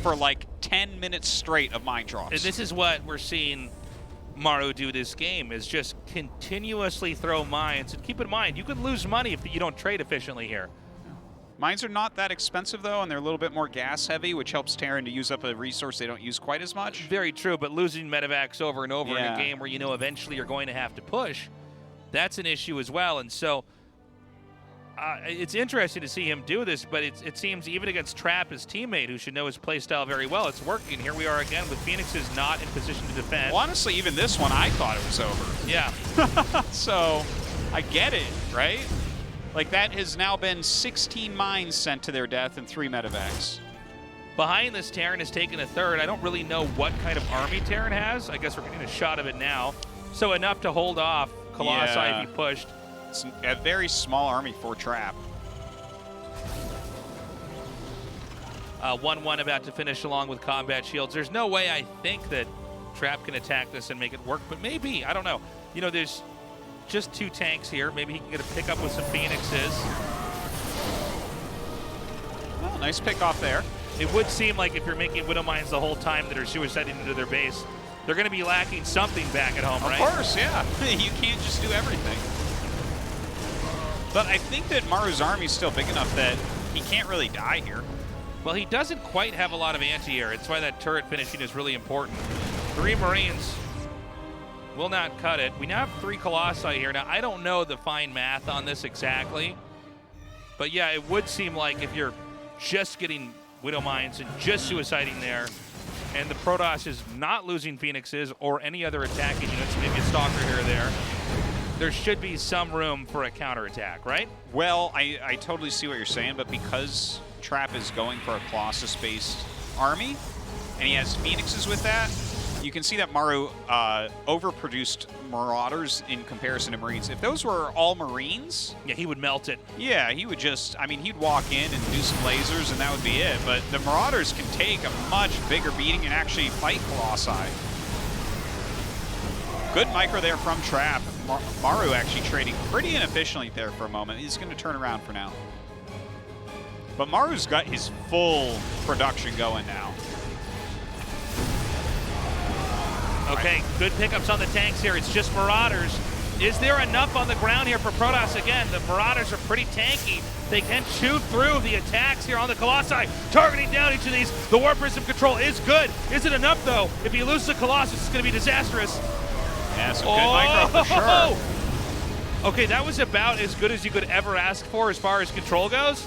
for like 10 minutes straight of mine drops. And this is what we're seeing Maru do this game, is just continuously throw mines. And keep in mind, you can lose money if you don't trade efficiently here. Mines are not that expensive, though, and they're a little bit more gas-heavy, which helps Terran to use up a resource they don't use quite as much. Very true, but losing medevacs over and over in a game where you know eventually you're going to have to push, that's an issue as well. And so it's interesting to see him do this, but it seems even against Trap, his teammate, who should know his playstyle very well, it's working. Here we are again with Phoenixes not in position to defend. Well, honestly, even this one, I thought it was over. Yeah. So, I get it, right? Like, that has now been 16 mines sent to their death and 3 medevacs. Behind this, Terran has taken a third. I don't really know what kind of army Terran has. I guess we're getting a shot of it now. So enough to hold off Colossi if he pushed. It's a very small army for Trap. 1-1 about to finish along with combat shields. There's no way I think that Trap can attack this and make it work, but maybe. I don't know. You know, there's just 2 tanks here. Maybe he can get a pickup with some Phoenixes. Well, nice pick off there. It would seem like if you're making Widow Mines the whole time that are suiciding into their base, they're going to be lacking something back at home, right? Of course, yeah. You can't just do everything. But I think that Maru's army is still big enough that he can't really die here. Well, he doesn't quite have a lot of anti-air. It's why that turret finishing is really important. 3 Marines will not cut it. We now have 3 Colossi here. Now, I don't know the fine math on this exactly, but yeah, it would seem like if you're just getting Widow Mines and just suiciding there, and the Protoss is not losing Phoenixes or any other attacking units, maybe a Stalker here or there should be some room for a counterattack, right? Well, I totally see what you're saying, but because Trap is going for a Colossus-based army, and he has Phoenixes with that, you can see that Maru overproduced Marauders in comparison to Marines. If those were all Marines... Yeah, he would melt it. Yeah, he would just... I mean, he'd walk in and do some lasers, and that would be it. But the Marauders can take a much bigger beating and actually fight Colossi. Good micro there from Trap. Maru actually trading pretty inefficiently there for a moment. He's going to turn around for now. But Maru's got his full production going now. Okay, good pickups on the tanks here. It's just Marauders. Is there enough on the ground here for Protoss? Again, the Marauders are pretty tanky. They can chew through the attacks here on the Colossi, targeting down each of these. The Warp Prism control is good. Is it enough, though? If he loses the Colossus, it's going to be disastrous. Yeah, some good micro for sure. Okay, that was about as good as you could ever ask for as far as control goes.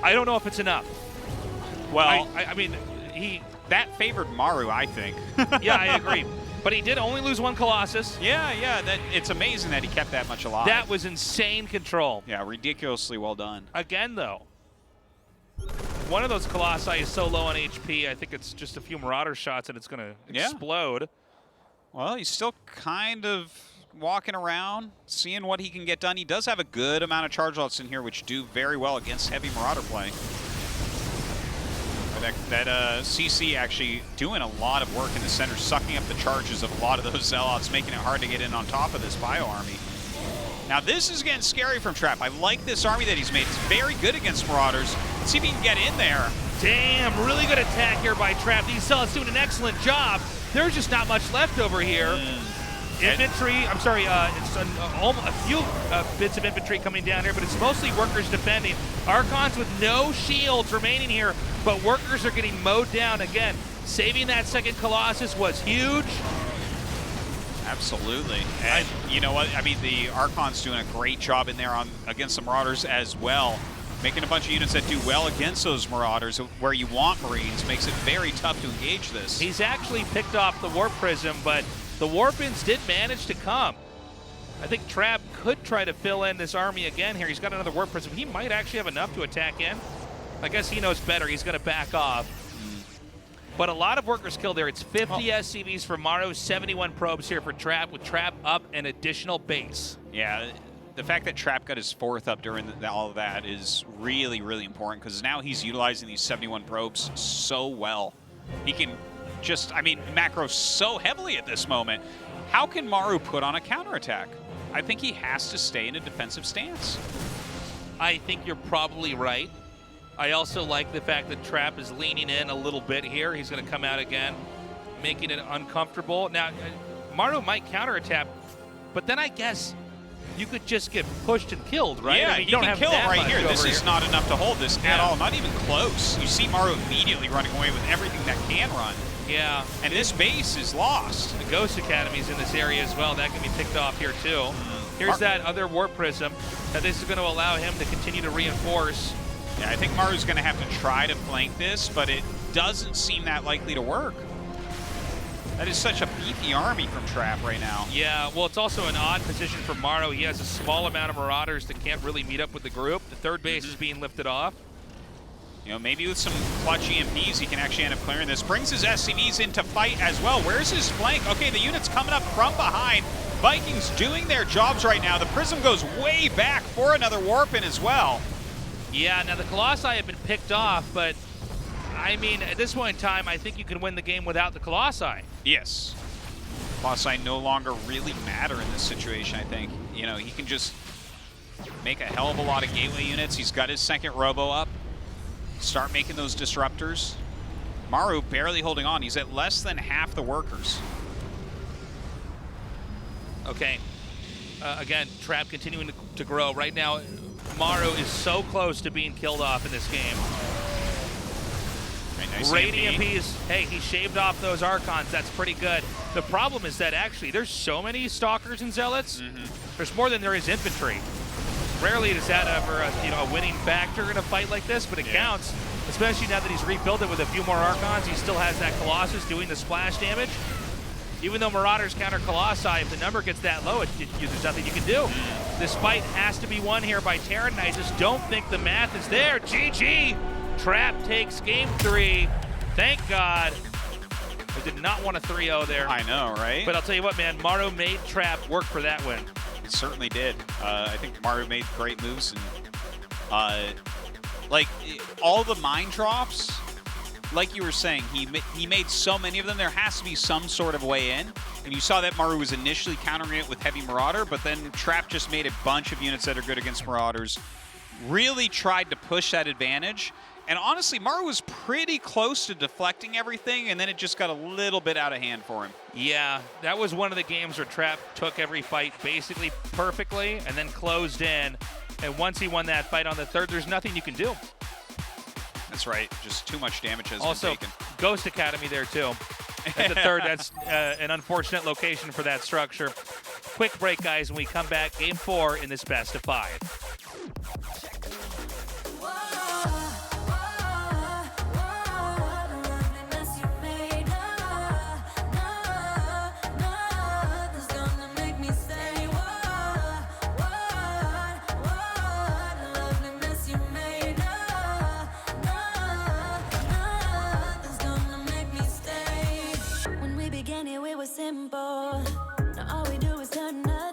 I don't know if it's enough. Well, I mean, that favored Maru, I think. Yeah, I agree. But he did only lose 1 Colossus. Yeah, it's amazing that he kept that much alive. That was insane control. Yeah, ridiculously well done. Again, though, one of those Colossi is so low on HP, I think it's just a few Marauder shots and it's going to explode. Well, he's still kind of walking around, seeing what he can get done. He does have a good amount of charge outs in here, which do very well against heavy Marauder play. That CC actually doing a lot of work in the center, sucking up the charges of a lot of those Zealots, making it hard to get in on top of this Bio army. Now this is getting scary from Trap. I like this army that he's made. It's very good against Marauders. Let's see if he can get in there. Damn, really good attack here by Trap. These Zealots doing an excellent job. There's just not much left over here. Infantry, I'm sorry, it's a few bits of infantry coming down here, but it's mostly workers defending. Archons with no shields remaining here, but workers are getting mowed down again. Saving that second Colossus was huge. Absolutely. And you know what? I mean, the Archon's doing a great job in there against the Marauders as well. Making a bunch of units that do well against those Marauders, where you want Marines, makes it very tough to engage this. He's actually picked off the Warp Prism, but the Warpins did manage to come. I think Trap could try to fill in this army again here. He's got another Warp Prism. He might actually have enough to attack in. I guess he knows better. He's going to back off. But a lot of workers killed there. It's 50 SCVs for Maru, 71 probes here for Trap, with Trap up an additional base. Yeah, the fact that Trap got his 4th up during all of that is really, really important, because now he's utilizing these 71 probes so well. He can just, I mean, macro so heavily at this moment. How can Maru put on a counterattack? I think he has to stay in a defensive stance. I think you're probably right. I also like the fact that Trap is leaning in a little bit here. He's going to come out again, making it uncomfortable. Now, Maru might counterattack, but then I guess you could just get pushed and killed, right? Yeah, I mean, you can kill him right here. This here. is not enough to hold this at all, not even close. You see Maru immediately running away with everything that can run. Yeah. And this base is lost. The Ghost Academy's in this area as well. That can be picked off here too. Here's that other Warp Prism. Now this is going to allow him to continue to reinforce. Yeah, I think Maru's going to have to try to flank this, but it doesn't seem that likely to work. That is such a beefy army from Trap right now. Yeah, well, it's also an odd position for Maru. He has a small amount of Marauders that can't really meet up with the group. The third base is being lifted off. You know, maybe with some clutch EMPs, he can actually end up clearing this. Brings his SCVs into fight as well. Where's his flank? Okay, the unit's coming up from behind. Vikings doing their jobs right now. The Prism goes way back for another warp in as well. Yeah, now the Colossi have been picked off, but I mean, at this point in time, I think you can win the game without the Colossi. Yes. Colossi no longer really matter in this situation, I think. You know, he can just make a hell of a lot of gateway units. He's got his second robo up. Start making those disruptors. Maru barely holding on. He's at less than half the workers. Okay. Again, Trap continuing to grow. Right now, Maru is so close to being killed off in this game. Right, nice Great EMP. EMPs. Hey, he shaved off those Archons. That's pretty good. The problem is that actually there's so many Stalkers and Zealots. There's more than there is infantry. Rarely is that ever a winning factor in a fight like this, but it counts. Especially now that he's rebuilt it with a few more Archons. He still has that Colossus doing the splash damage. Even though Marauders counter Colossi, if the number gets that low, there's nothing you can do. This fight has to be won here by Terran, and I just don't think the math is there. GG! Trap takes game 3. Thank God. I did not want a 3-0 there. I know, right? But I'll tell you what, man, Maru made Trap work for that win. It certainly did. I think Maru made great moves, and like all the mine drops, like you were saying, he made so many of them. There has to be some sort of way in, and you saw that Maru was initially countering it with heavy Marauder, but then Trap just made a bunch of units that are good against Marauders. Really tried to push that advantage, and honestly, Maru was pretty close to deflecting everything, and then it just got a little bit out of hand for him. Yeah, that was one of the games where Trap took every fight basically perfectly and then closed in. And once he won that fight on the third, there's nothing you can do. That's right. Just too much damage has also, been taken. Ghost Academy there too. At the third, that's an unfortunate location for that structure. Quick break, guys. When we come back, game 4 in this best of 5. Simple. Now all we do is turn up.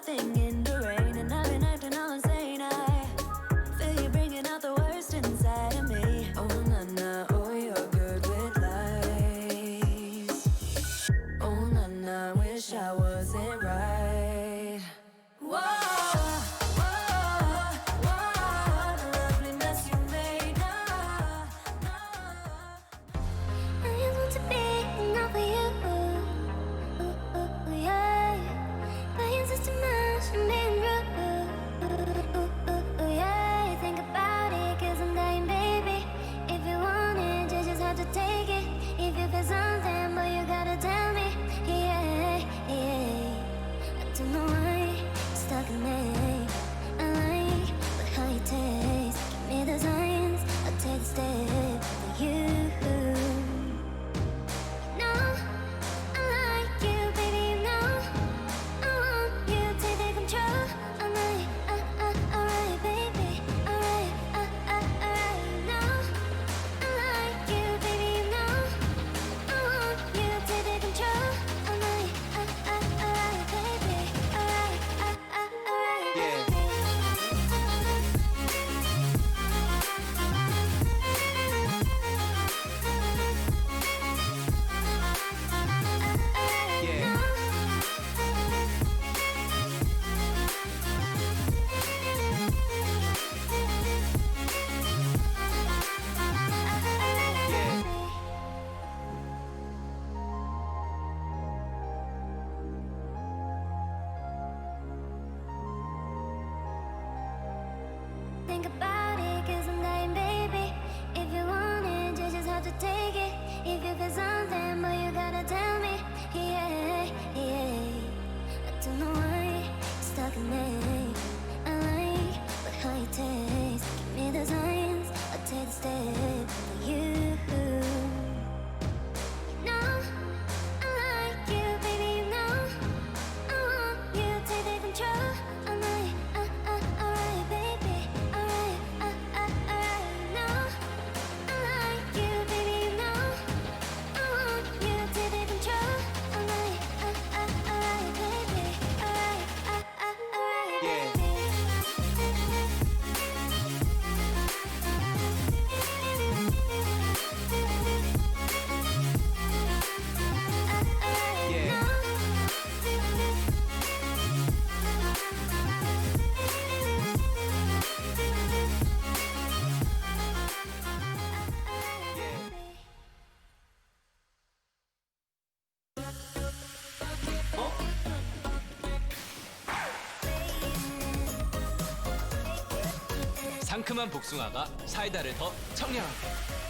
상큼한 복숭아가 사이다를 더 청량하게.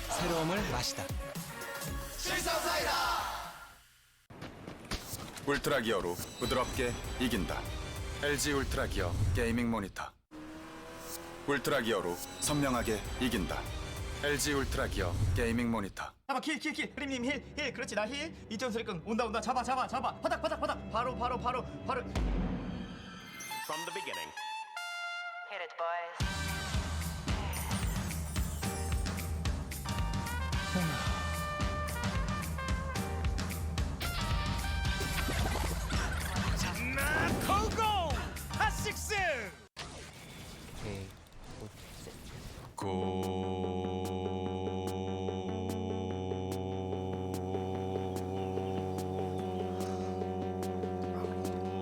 새로움을 마시다. 울트라 기어로 부드럽게 이긴다. LG 울트라 기어 게이밍 모니터. 울트라 기어로 선명하게 이긴다. LG 울트라 기어 게이밍 모니터. 잡아 킬 흐림님 힐 그렇지 나 힐 2점 수리권 온다 잡아 바닥 바로 From the beginning. Hit it, boys. 고고 핫식스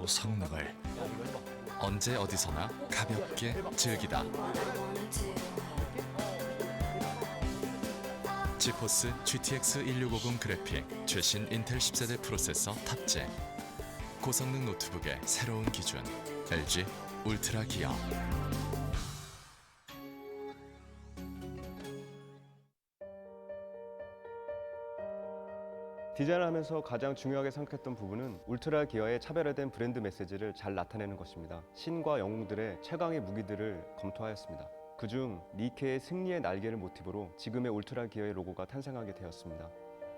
성능을 언제 어디서나 가볍게 즐기다. 지포스 GTX 1650 그래픽 최신 인텔 10세대 프로세서 탑재. 고성능 노트북의 새로운 기준. LG 울트라 기어. 디자인을 하면서 가장 중요하게 생각했던 부분은 울트라 기어의 차별화된 브랜드 메시지를 잘 나타내는 것입니다. 신과 영웅들의 최강의 무기들을 검토하였습니다. 그중 니케의 승리의 날개를 모티브로 지금의 울트라 기어의 로고가 탄생하게 되었습니다.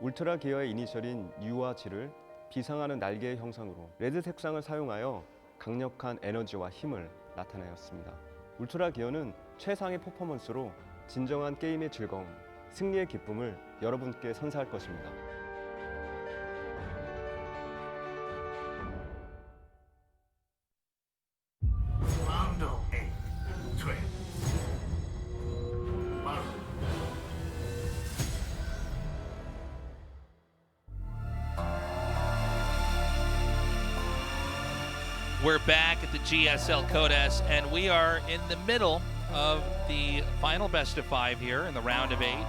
울트라 기어의 이니셜인 U와 G를 비상하는 날개의 형상으로 레드 색상을 사용하여 강력한 에너지와 힘을 나타내었습니다. 울트라 기어는 최상의 퍼포먼스로 진정한 게임의 즐거움, 승리의 기쁨을 여러분께 선사할 것입니다. Round 8. Maru. We're back at the GSL Code S, and we are in the middle of the final best of 5 here in the round of 8.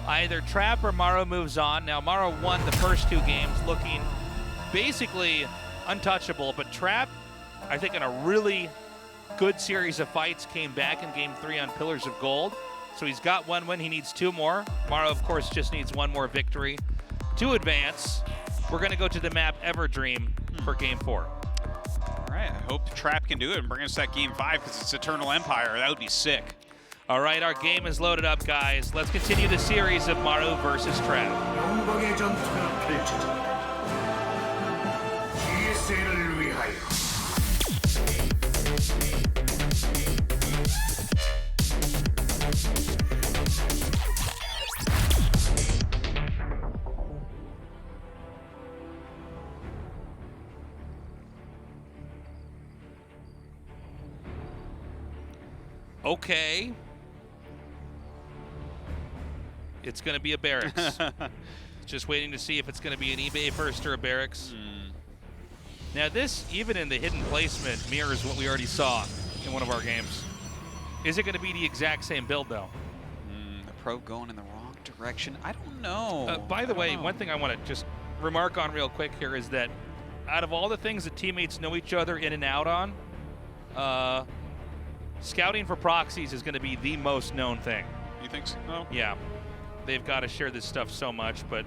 Either Trap or Maru moves on. Now, Maru won the first 2 games, looking basically untouchable, but Trap, I think in a really good series of fights, came back in Game 3 on Pillars of Gold. So he's got 1 win, he needs 2 more. Maru, of course, just needs 1 more victory to advance. We're gonna go to the map Everdream for Game 4. All right, I hope Trap can do it and bring us that Game 5 because it's Eternal Empire. That would be sick. All right, our game is loaded up, guys. Let's continue the series of Maru versus Trap. 영광의 전투가 펼쳐진다. GSL을 위하여. Okay. It's going to be a barracks. Just waiting to see if it's going to be an eBay first or a barracks. Now this, even in the hidden placement, mirrors what we already saw in one of our games. Is it going to be the exact same build, though? The probe going in the wrong direction. I don't know. By the way, one thing I want to just remark on real quick here is that out of all the things that teammates know each other in and out on, scouting for proxies is going to be the most known thing. You think so? No? Yeah. They've got to share this stuff so much, but,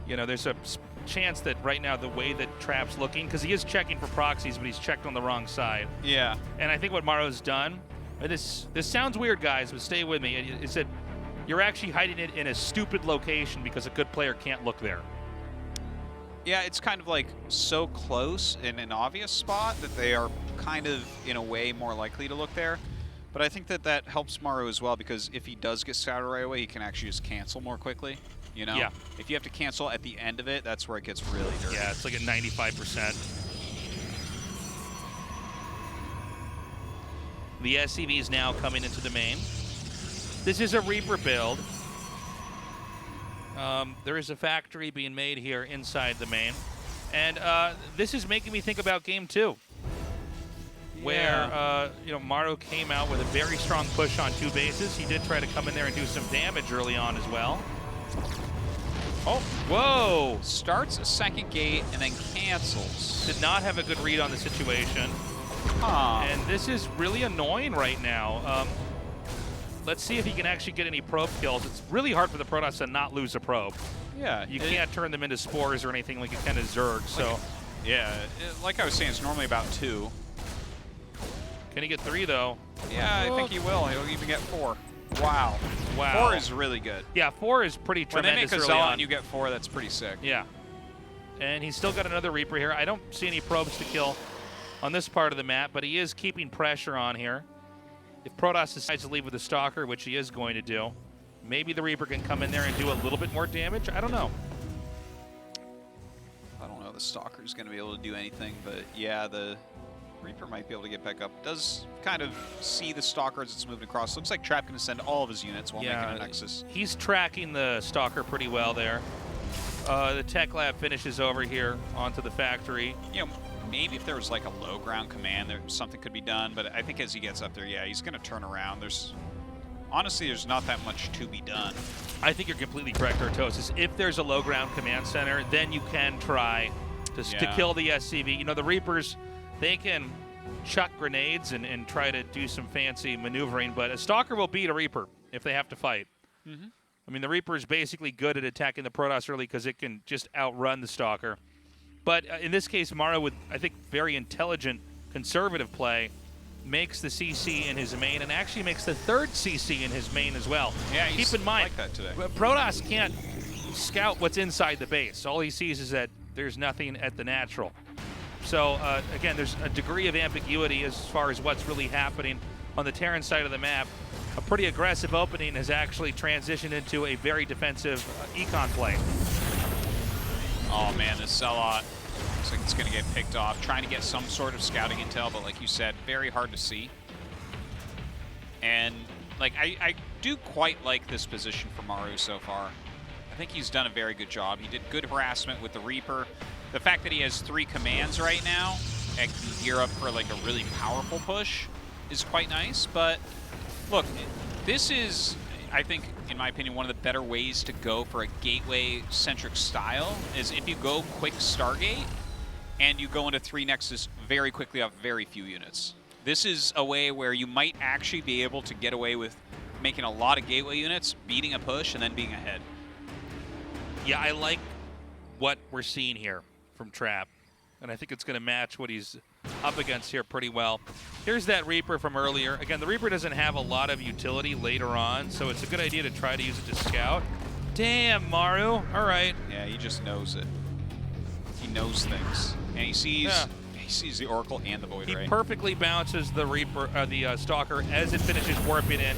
you know, there's a chance that right now the way that Trap's looking, because he is checking for proxies, but he's checked on the wrong side. Yeah. And I think what Maru's done, this sounds weird, guys, but stay with me, is that you're actually hiding it in a stupid location because a good player can't look there. Yeah, it's kind of like so close in an obvious spot that they are kind of, in a way, more likely to look there. But I think that that helps Maru as well, because if he does get scouted right away, he can actually just cancel more quickly, you know? Yeah. If you have to cancel at the end of it, that's where it gets really dirty. Yeah, it's like at 95%. The SCV is now coming into the main. This is a Reaper build. There is a factory being made here inside the main. And this is making me think about Game 2. Where, you know, Maru came out with a very strong push on 2 bases. He did try to come in there and do some damage early on as well. Oh, whoa! Starts a second gate and then cancels. Did not have a good read on the situation. Huh. And this is really annoying right now. let's see if he can actually get any probe kills. It's really hard for the Protoss to not lose a probe. Yeah. You can't turn them into spores or anything like you can as Zerg, so. Yeah, like I was saying, it's normally about 2. Can he get 3, though? Yeah, I think he will. He'll even get 4. Wow. Wow. 4 is really good. Yeah, 4 is pretty tremendous. When they make a zone and you get 4, that's pretty sick. Yeah. And he's still got another Reaper here. I don't see any probes to kill on this part of the map, but he is keeping pressure on here. If Protoss decides to leave with the Stalker, which he is going to do, maybe the Reaper can come in there and do a little bit more damage. I don't know. I don't know. The Stalker's going to be able to do anything, but yeah, the Reaper might be able to get back up. Does kind of see the Stalker as it's moving across. Looks like Trap going to send all of his units while making a Nexus. He's tracking the Stalker pretty well there. The Tech Lab finishes over here onto the factory. You know, maybe if there was like a low ground command, there something could be done. But I think as he gets up there, yeah, he's going to turn around. Honestly, there's not that much to be done. I think you're completely correct, Artosis. If there's a low ground command center, then you can try to kill the SCV. You know, the Reapers, they can chuck grenades and try to do some fancy maneuvering, but a Stalker will beat a Reaper if they have to fight. Mm-hmm. I mean, the Reaper is basically good at attacking the Protoss early because it can just outrun the Stalker. But in this case, Maru, with, I think, very intelligent, conservative play, makes the CC in his main and actually makes the 3rd CC in his main as well. Yeah, keep in mind, like that today. Protoss can't scout what's inside the base. All he sees is that there's nothing at the natural. So, again, there's a degree of ambiguity as far as what's really happening on the Terran side of the map. A pretty aggressive opening has actually transitioned into a very defensive econ play. Oh man, this Sellout looks like it's going to get picked off. Trying to get some sort of scouting intel, but like you said, very hard to see. And like I do quite like this position for Maru so far. I think he's done a very good job. He did good harassment with the Reaper. The fact that he has 3 commands right now and can gear up for like a really powerful push is quite nice. But look, this is, I think, in my opinion, one of the better ways to go for a gateway-centric style is if you go quick Stargate and you go into 3 Nexus very quickly off very few units. This is a way where you might actually be able to get away with making a lot of gateway units, beating a push, and then being ahead. Yeah, I like what we're seeing here from Trap, and I think it's going to match what he's up against here pretty well. Here's that Reaper from earlier. Again, the Reaper doesn't have a lot of utility later on, so it's a good idea to try to use it to scout. Damn, Maru. All right. Yeah, he just knows it. He knows things, and he sees the Oracle and the Void Ray. He perfectly bounces the Reaper, the Stalker as it finishes warping in,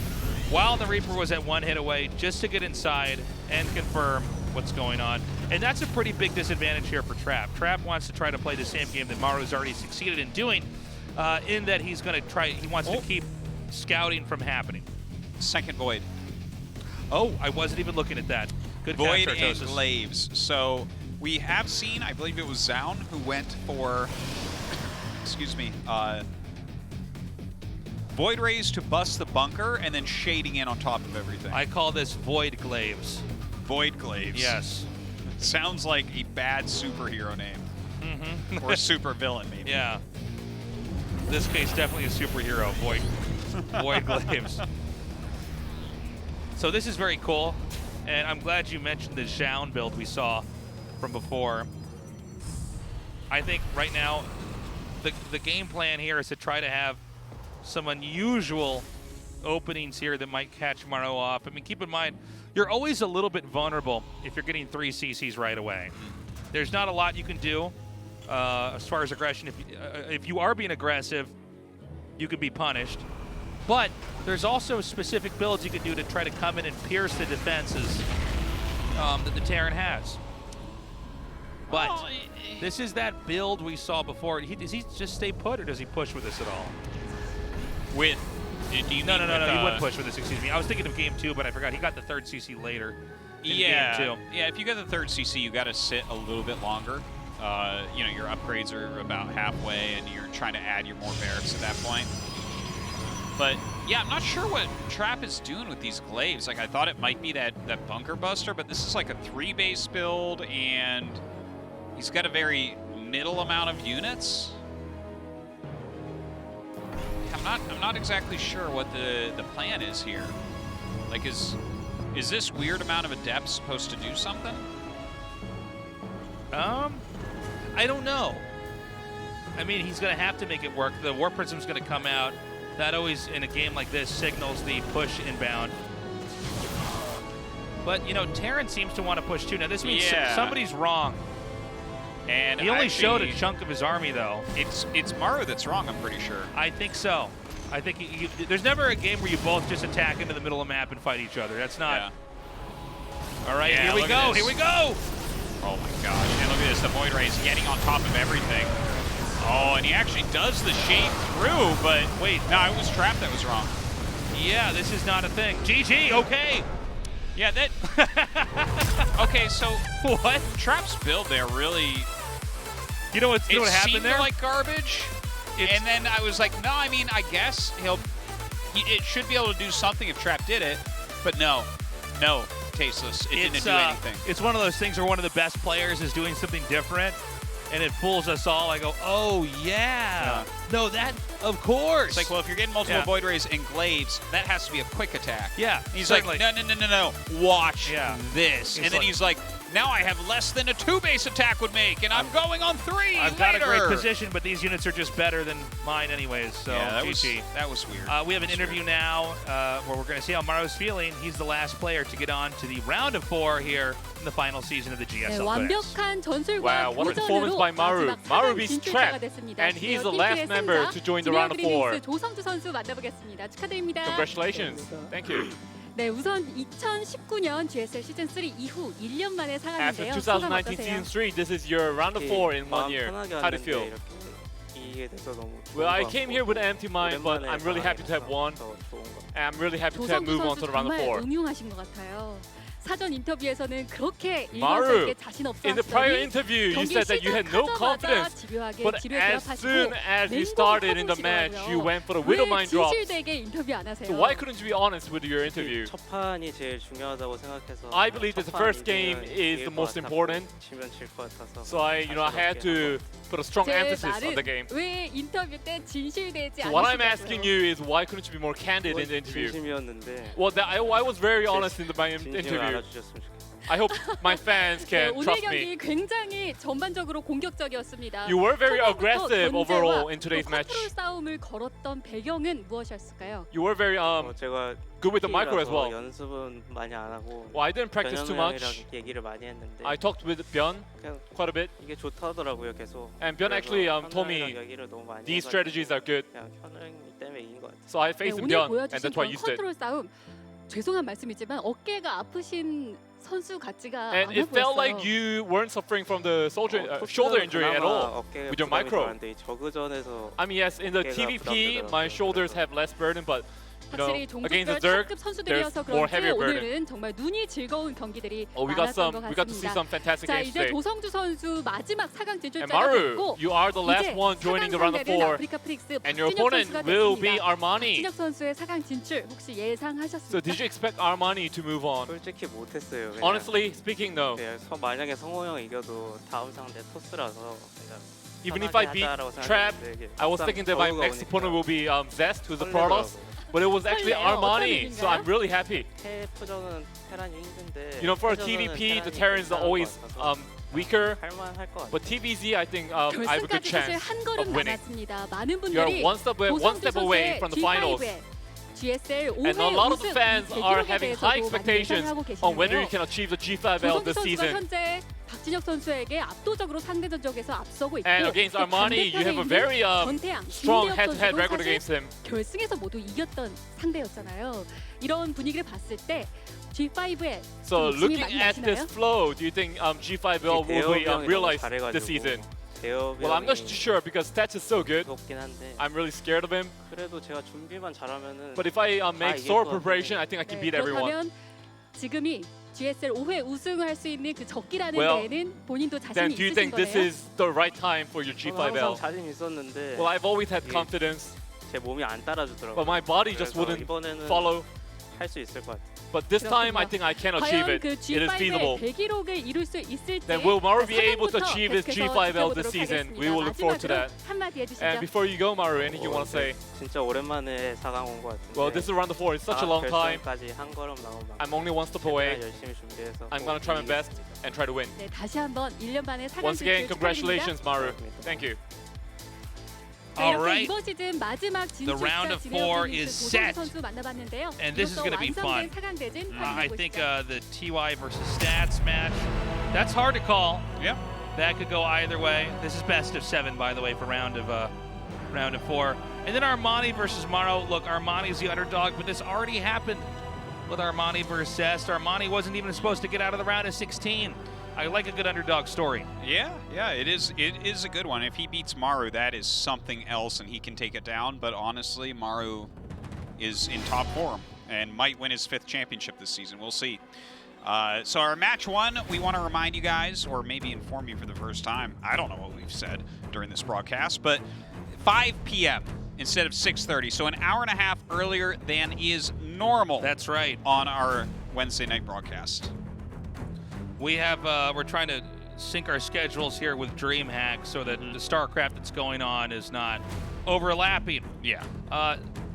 while the Reaper was at 1 hit away, just to get inside and confirm what's going on. And that's a pretty big disadvantage here for Trap. Trap wants to try to play the same game that Maru's already succeeded in doing, in that he's going to try, he wants to keep scouting from happening. Second Void. Oh, I wasn't even looking at that. Good Void catch, and Artosis. Glaives. So we have seen, I believe it was Zaun who went for, excuse me, Void Rays to bust the bunker and then shading in on top of everything. I call this Void Glaives. Void Glaives. Yes. Sounds like a bad superhero name. Mm-hmm. Or a super villain, maybe. Yeah. In this case, definitely a superhero, Void Glaives. So this is very cool, and I'm glad you mentioned the Zhaun build we saw from before. I think right now, the game plan here is to try to have some unusual openings here that might catch Maru off. I mean, keep in mind, you're always a little bit vulnerable if you're getting 3 CCs right away. There's not a lot you can do as far as aggression. If you are being aggressive, you could be punished. But there's also specific builds you can do to try to come in and pierce the defenses that the Terran has. But this is that build we saw before. Does he just stay put, or does he push with this at all? With... No, he wouldn't push with this, excuse me. I was thinking of game 2, but I forgot. He got the 3rd CC later in game 2. Yeah, if you get the 3rd CC, you got to sit a little bit longer. You know, your upgrades are about halfway, and you're trying to add your more barracks at that point. But, yeah, I'm not sure what Trap is doing with these Glaives. Like, I thought it might be that Bunker Buster, but this is like a 3-base build, and he's got a very middle amount of units. I'm not exactly sure what the plan is here. Like, is this weird amount of adept supposed to do something? I don't know. I mean, he's going to have to make it work. The War Prism's going to come out. That always, in a game like this, signals the push inbound. But, you know, Terran seems to want to push too. Now, this means somebody's wrong. And he only showed a chunk of his army, though. It's Maru that's wrong, I'm pretty sure. I think so. I think there's never a game where you both just attack into the middle of the map and fight each other. That's not... Yeah. All right, here we go, here we go! Oh my gosh, and look at this, the Void Ray is getting on top of everything. Oh, and he actually does the shade through, but wait, no, it was Trap that was wrong. Yeah, this is not a thing. GG, okay! Yeah, that... Okay, so... What? Trap's build there really... You know what happened there? It seemed like garbage, and then I was like, no, I mean, I guess it should be able to do something if Trap did it, but no, tasteless. It didn't do anything. It's one of those things where one of the best players is doing something different, and it fools us all. I go, oh, yeah. No, that, of course. It's like, well, if you're getting multiple Void Rays and Glaives, that has to be a quick attack. Yeah, He's like, no, watch this. And then he's like, now I have less than a 2-base attack would make, and I'm going on 3 I've got a great position, but these units are just better than mine anyways, so yeah, GG. That was weird. We have an interview now where we're going to see how Maru's feeling. He's the last player to get on to the round of 4 here in the final season of the GSL. 완벽한 전술과 Wow, what a performance by Maru. Maru beats Trap, and he's the last member to join the round of 4. 조성주 선수 만나보겠습니다. 축하드립니다. Congratulations. Thank you. 네, 우선 2019년 GSL 시즌 3 이후 1년 만에 After 상황인데요. 소감 2019 어떠세요? season 3, this is your round of 4 in 1 year. How do you feel? Well, I came here with an empty mind, but I'm really happy to have won. And I'm really happy to have moved on to the round of 4. 음흉하신 것 같아요. 사전 인터뷰에서는 그렇게 Maru, 일관되게 자신 없어 in the prior interview, you said that you had no confidence. But as soon as you started in the match, you went for the Widow Mine drops. 진실되게 인터뷰 안 하세요? So why couldn't you be honest with your interview? 첫 판이 제일 중요하다고 생각해서 I believe that the first game is the most important. 지면 질 것 같아서. So I had to put a strong emphasis on the game. 왜 인터뷰 때 진실되지 So what I'm asking you is why couldn't you be more candid in the interview? 진심이었는데. Well, I was very honest in my interview. I hope my fans can 오늘 trust 경기 me. 굉장히 전반적으로 공격적이었습니다. You were very 초반부터 aggressive 견제와 overall in today's 또 match. 컨트롤 싸움을 걸었던 배경은 무엇이었을까요? You were very 제가 good with the micro as well. 연습은 많이 안 하고. Well, I didn't practice too much. 얘기를 많이 했는데. I talked with Byun quite a bit. 이게 좋다더라고요, 계속. And Byun actually told me these strategies are good. 그냥 현웅 때문에 이긴 것 같아요. So I faced 오늘 Byun, and 보여주신 that's why I 그런 used it. 컨트롤 싸움 죄송한 말씀이지만 어깨가 아프신 선수 같지가 And 않아 it felt 보였어요. like you weren't suffering from the shoulder injury at all with your micro. I mean, yes, in the TVP, my shoulders have less burden, but you know, 확실히 against the 종족별 Zerg, 탑급 there's 선수들이어서 more 그런지 heavier burden. 오늘은 정말 눈이 즐거운 경기들이 Oh, we got 많았던 것 to see 같습니다. some fantastic 자, games 이제 today. 조성주 선수 마지막 4강 And 진출자가 Maru, 됐고 you are the last 이제 one joining the round of 4, 아프리카 프릭스 and your 박진혁 opponent 선수가 will be 됐습니다. Armani. 박진혁 선수의 4강 진출 혹시 So 예상하셨습니까? did you expect Armani to move on? 솔직히 못했어요. 그냥. Honestly speaking, no. 만약에 성호 형 이겨도 다음 상대 토스라서 그냥 Even if I beat Trap, I was thinking that my next opponent will be Zest, who's the Protoss. But it was actually Armani, so I'm really happy. 태프전은 테란이 힘든데. You know, for a TVP, the Terrans are always weaker. 할만할 것 같아요. But TVZ, I think I have a good 결승까지 사실 chance 한 of 걸음 winning. 남았습니다. 많은 You're 분들이 one step away from the finals. GSL 5회 And a lot of the 우승 fans are 대기록에 having high 대해서도 많이 expectations 예상하고 on whether you 계시는데요. can achieve the G5L 조성주 this 선수가 season. 현재 박진혁 선수에게 압도적으로 상대 전적에서 앞서고 있고 And against 또 Armani, you have a 반대편에 very 있는 전태양, strong 김대엽 head-to-head 선수도 record 사실 against him. 결승에서 모두 이겼던 상대였잖아요. 이런 분위기를 봤을 때 G5에 So 욕심이 looking 많이 at this 나시나요? flow, do you think G5L will be realized this season? Well, I'm not too sure because stats is so good. I'm really scared of him. 그래도 제가 준비만 잘하면은. But if I make sword preparation, I think I can beat everyone. 그렇다면 지금이 GSL 5회 우승할 수 있는 그 적기라는 Well, 데에는 본인도 Then 자신이 do you 있으신 think this 거네요? is the right time for your 항상 G5L? 자신 있었는데. Well, I've always had confidence, 제 몸이 안 따라주더라고요. but my body just 그래서 wouldn't 이번에는 follow. 할 수 있을 것 같아요. But this time, I think I can achieve 과연 it. 그 It is feasible. G5의 대기록을 이룰 수 있을지 Then will Maru be able to 4강부터 achieve his 계속해서 G5L this 지켜보도록 season? 하겠습니다. We will look forward to 마지막으로 that. 한마디 해주시죠. And before you go, Maru, anything you want to say? 진짜 오랜만에 4강 온 것 같은데. Well, this is round 4. It's such a long time. 결승까지 한 걸음 남은 만큼 I'm only one step away. 열심히 준비해서 I'm gonna try my best and try to win. 네, 다시 한번 1년 만에 4강 Once again, 진출 congratulations, 축하드립니다. Maru. Thank you. 네, All 이렇게 right. 이번 시즌 마지막 The round 진출자 of 진행을 four 보는 is 그 set. 선수 만나봤는데요. And this is 이로써 gonna be fun. 완성된 4강 대진 I 확인해 think 보시죠. the TY versus Stats match, that's hard to call. Yep. That could go either way. This is best of 7, by the way, for round of 4. And then Armani versus Maru. Look, Armani's the underdog, but this already happened with Armani versus Zest. Armani wasn't even supposed to get out of the round of 16. I like a good underdog story. Yeah, it is a good one. If he beats Maru, that is something else, and he can take it down. But honestly, Maru is in top form and might win his 5th championship this season. We'll see. So our match 1, we want to remind you guys, or maybe inform you for the first time. I don't know what we've said during this broadcast, but 5 p.m. instead of 6:30. So an hour and a half earlier than is normal. That's right. On our Wednesday night broadcast. We have, we're trying to sync our schedules here with DreamHack so that the StarCraft that's going on is not overlapping. Yeah.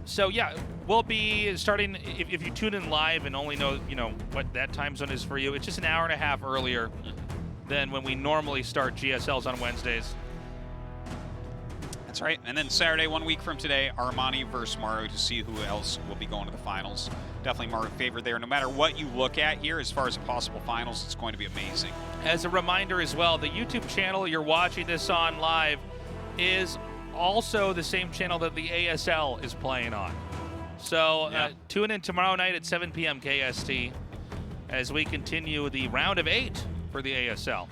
So yeah, we'll be starting, if you tune in live and only know, what that time zone is for you, it's just an hour and a half earlier than when we normally start GSLs on Wednesdays. That's right. And then Saturday, 1 week from today, Armani versus Maru to see who else will be going to the finals. Definitely Maru favored there. No matter what you look at here as far as a possible finals, it's going to be amazing. As a reminder as well, the YouTube channel you're watching this on live is also the same channel that the ASL is playing on. So tune in tomorrow night at 7 p.m. KST as we continue the round of 8 for the ASL.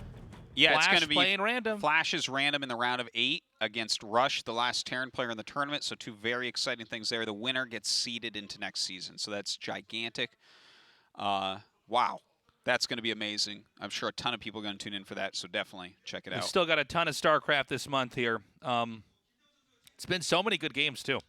Yeah, Flash it's going to be playing random. Flash is random in the round of 8 against Rush, the last Terran player in the tournament. So 2 very exciting things there. The winner gets seeded into next season. So that's gigantic. Wow. That's going to be amazing. I'm sure a ton of people are going to tune in for that. So definitely check it out. We've still got a ton of StarCraft this month here. It's been so many good games, too.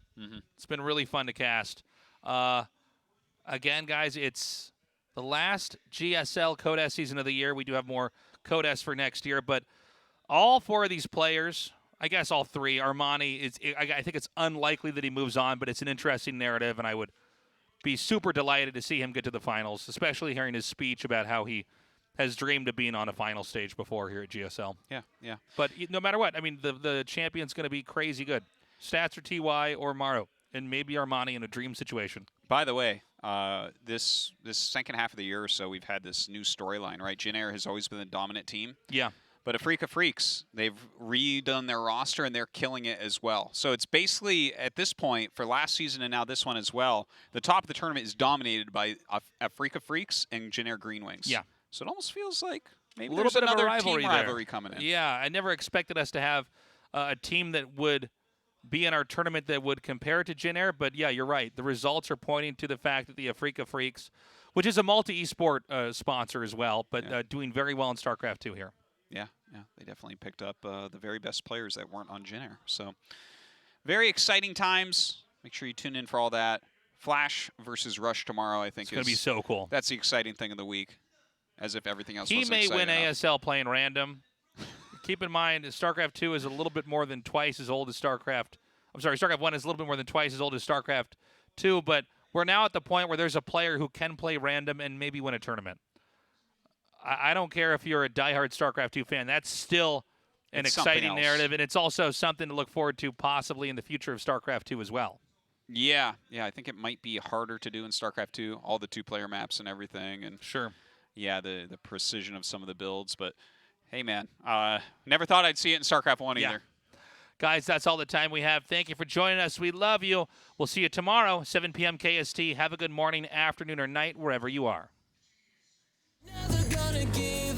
It's been really fun to cast. Again, guys, it's the last GSL Code S season of the year. We do have more Code S for next year, but all 4 of these players, I guess all 3, Armani, I think it's unlikely that he moves on, but it's an interesting narrative, and I would be super delighted to see him get to the finals, especially hearing his speech about how he has dreamed of being on a final stage before here at GSL. Yeah. But no matter what, I mean, the champion's going to be crazy good. Stats or TY or Maru, and maybe Armani in a dream situation. By the way, this second half of the year or so, we've had this new storyline, right? Jin Air has always been the dominant team. Yeah. But Afrika Freaks, they've redone their roster, and they're killing it as well. So it's basically, at this point, for last season and now this one as well, the top of the tournament is dominated by Afrika Freaks and Jin Air Green Wings. Yeah. So it almost feels like maybe a little there's bit another of a rivalry, team rivalry coming in. Yeah, I never expected us to have a team that would be in our tournament that would compare to Jin Air, but yeah, you're right. The results are pointing to the fact that the Afrika Freaks, which is a multi-esport sponsor as well, but doing very well in StarCraft 2 here. Yeah, they definitely picked up the very best players that weren't on Jin Air. So very exciting times. Make sure you tune in for all that. Flash versus Rush tomorrow, I think, it's going to be so cool. That's the exciting thing of the week, as if everything else he wasn't may exciting win enough. ASL playing random. Keep in mind, StarCraft 2 is a little bit more than twice as old as StarCraft. I'm sorry, StarCraft 1 is a little bit more than twice as old as StarCraft 2, but we're now at the point where there's a player who can play random and maybe win a tournament. I don't care if you're a diehard StarCraft 2 fan. That's still an exciting narrative, and it's also something to look forward to possibly in the future of StarCraft 2 as well. Yeah, I think it might be harder to do in StarCraft 2, all the 2-player maps and everything. And sure. Yeah, the precision of some of the builds, but hey, man, never thought I'd see it in StarCraft 1 either. Guys, that's all the time we have. Thank you for joining us. We love you. We'll see you tomorrow, 7 p.m. KST. Have a good morning, afternoon, or night, wherever you are. Never gonna give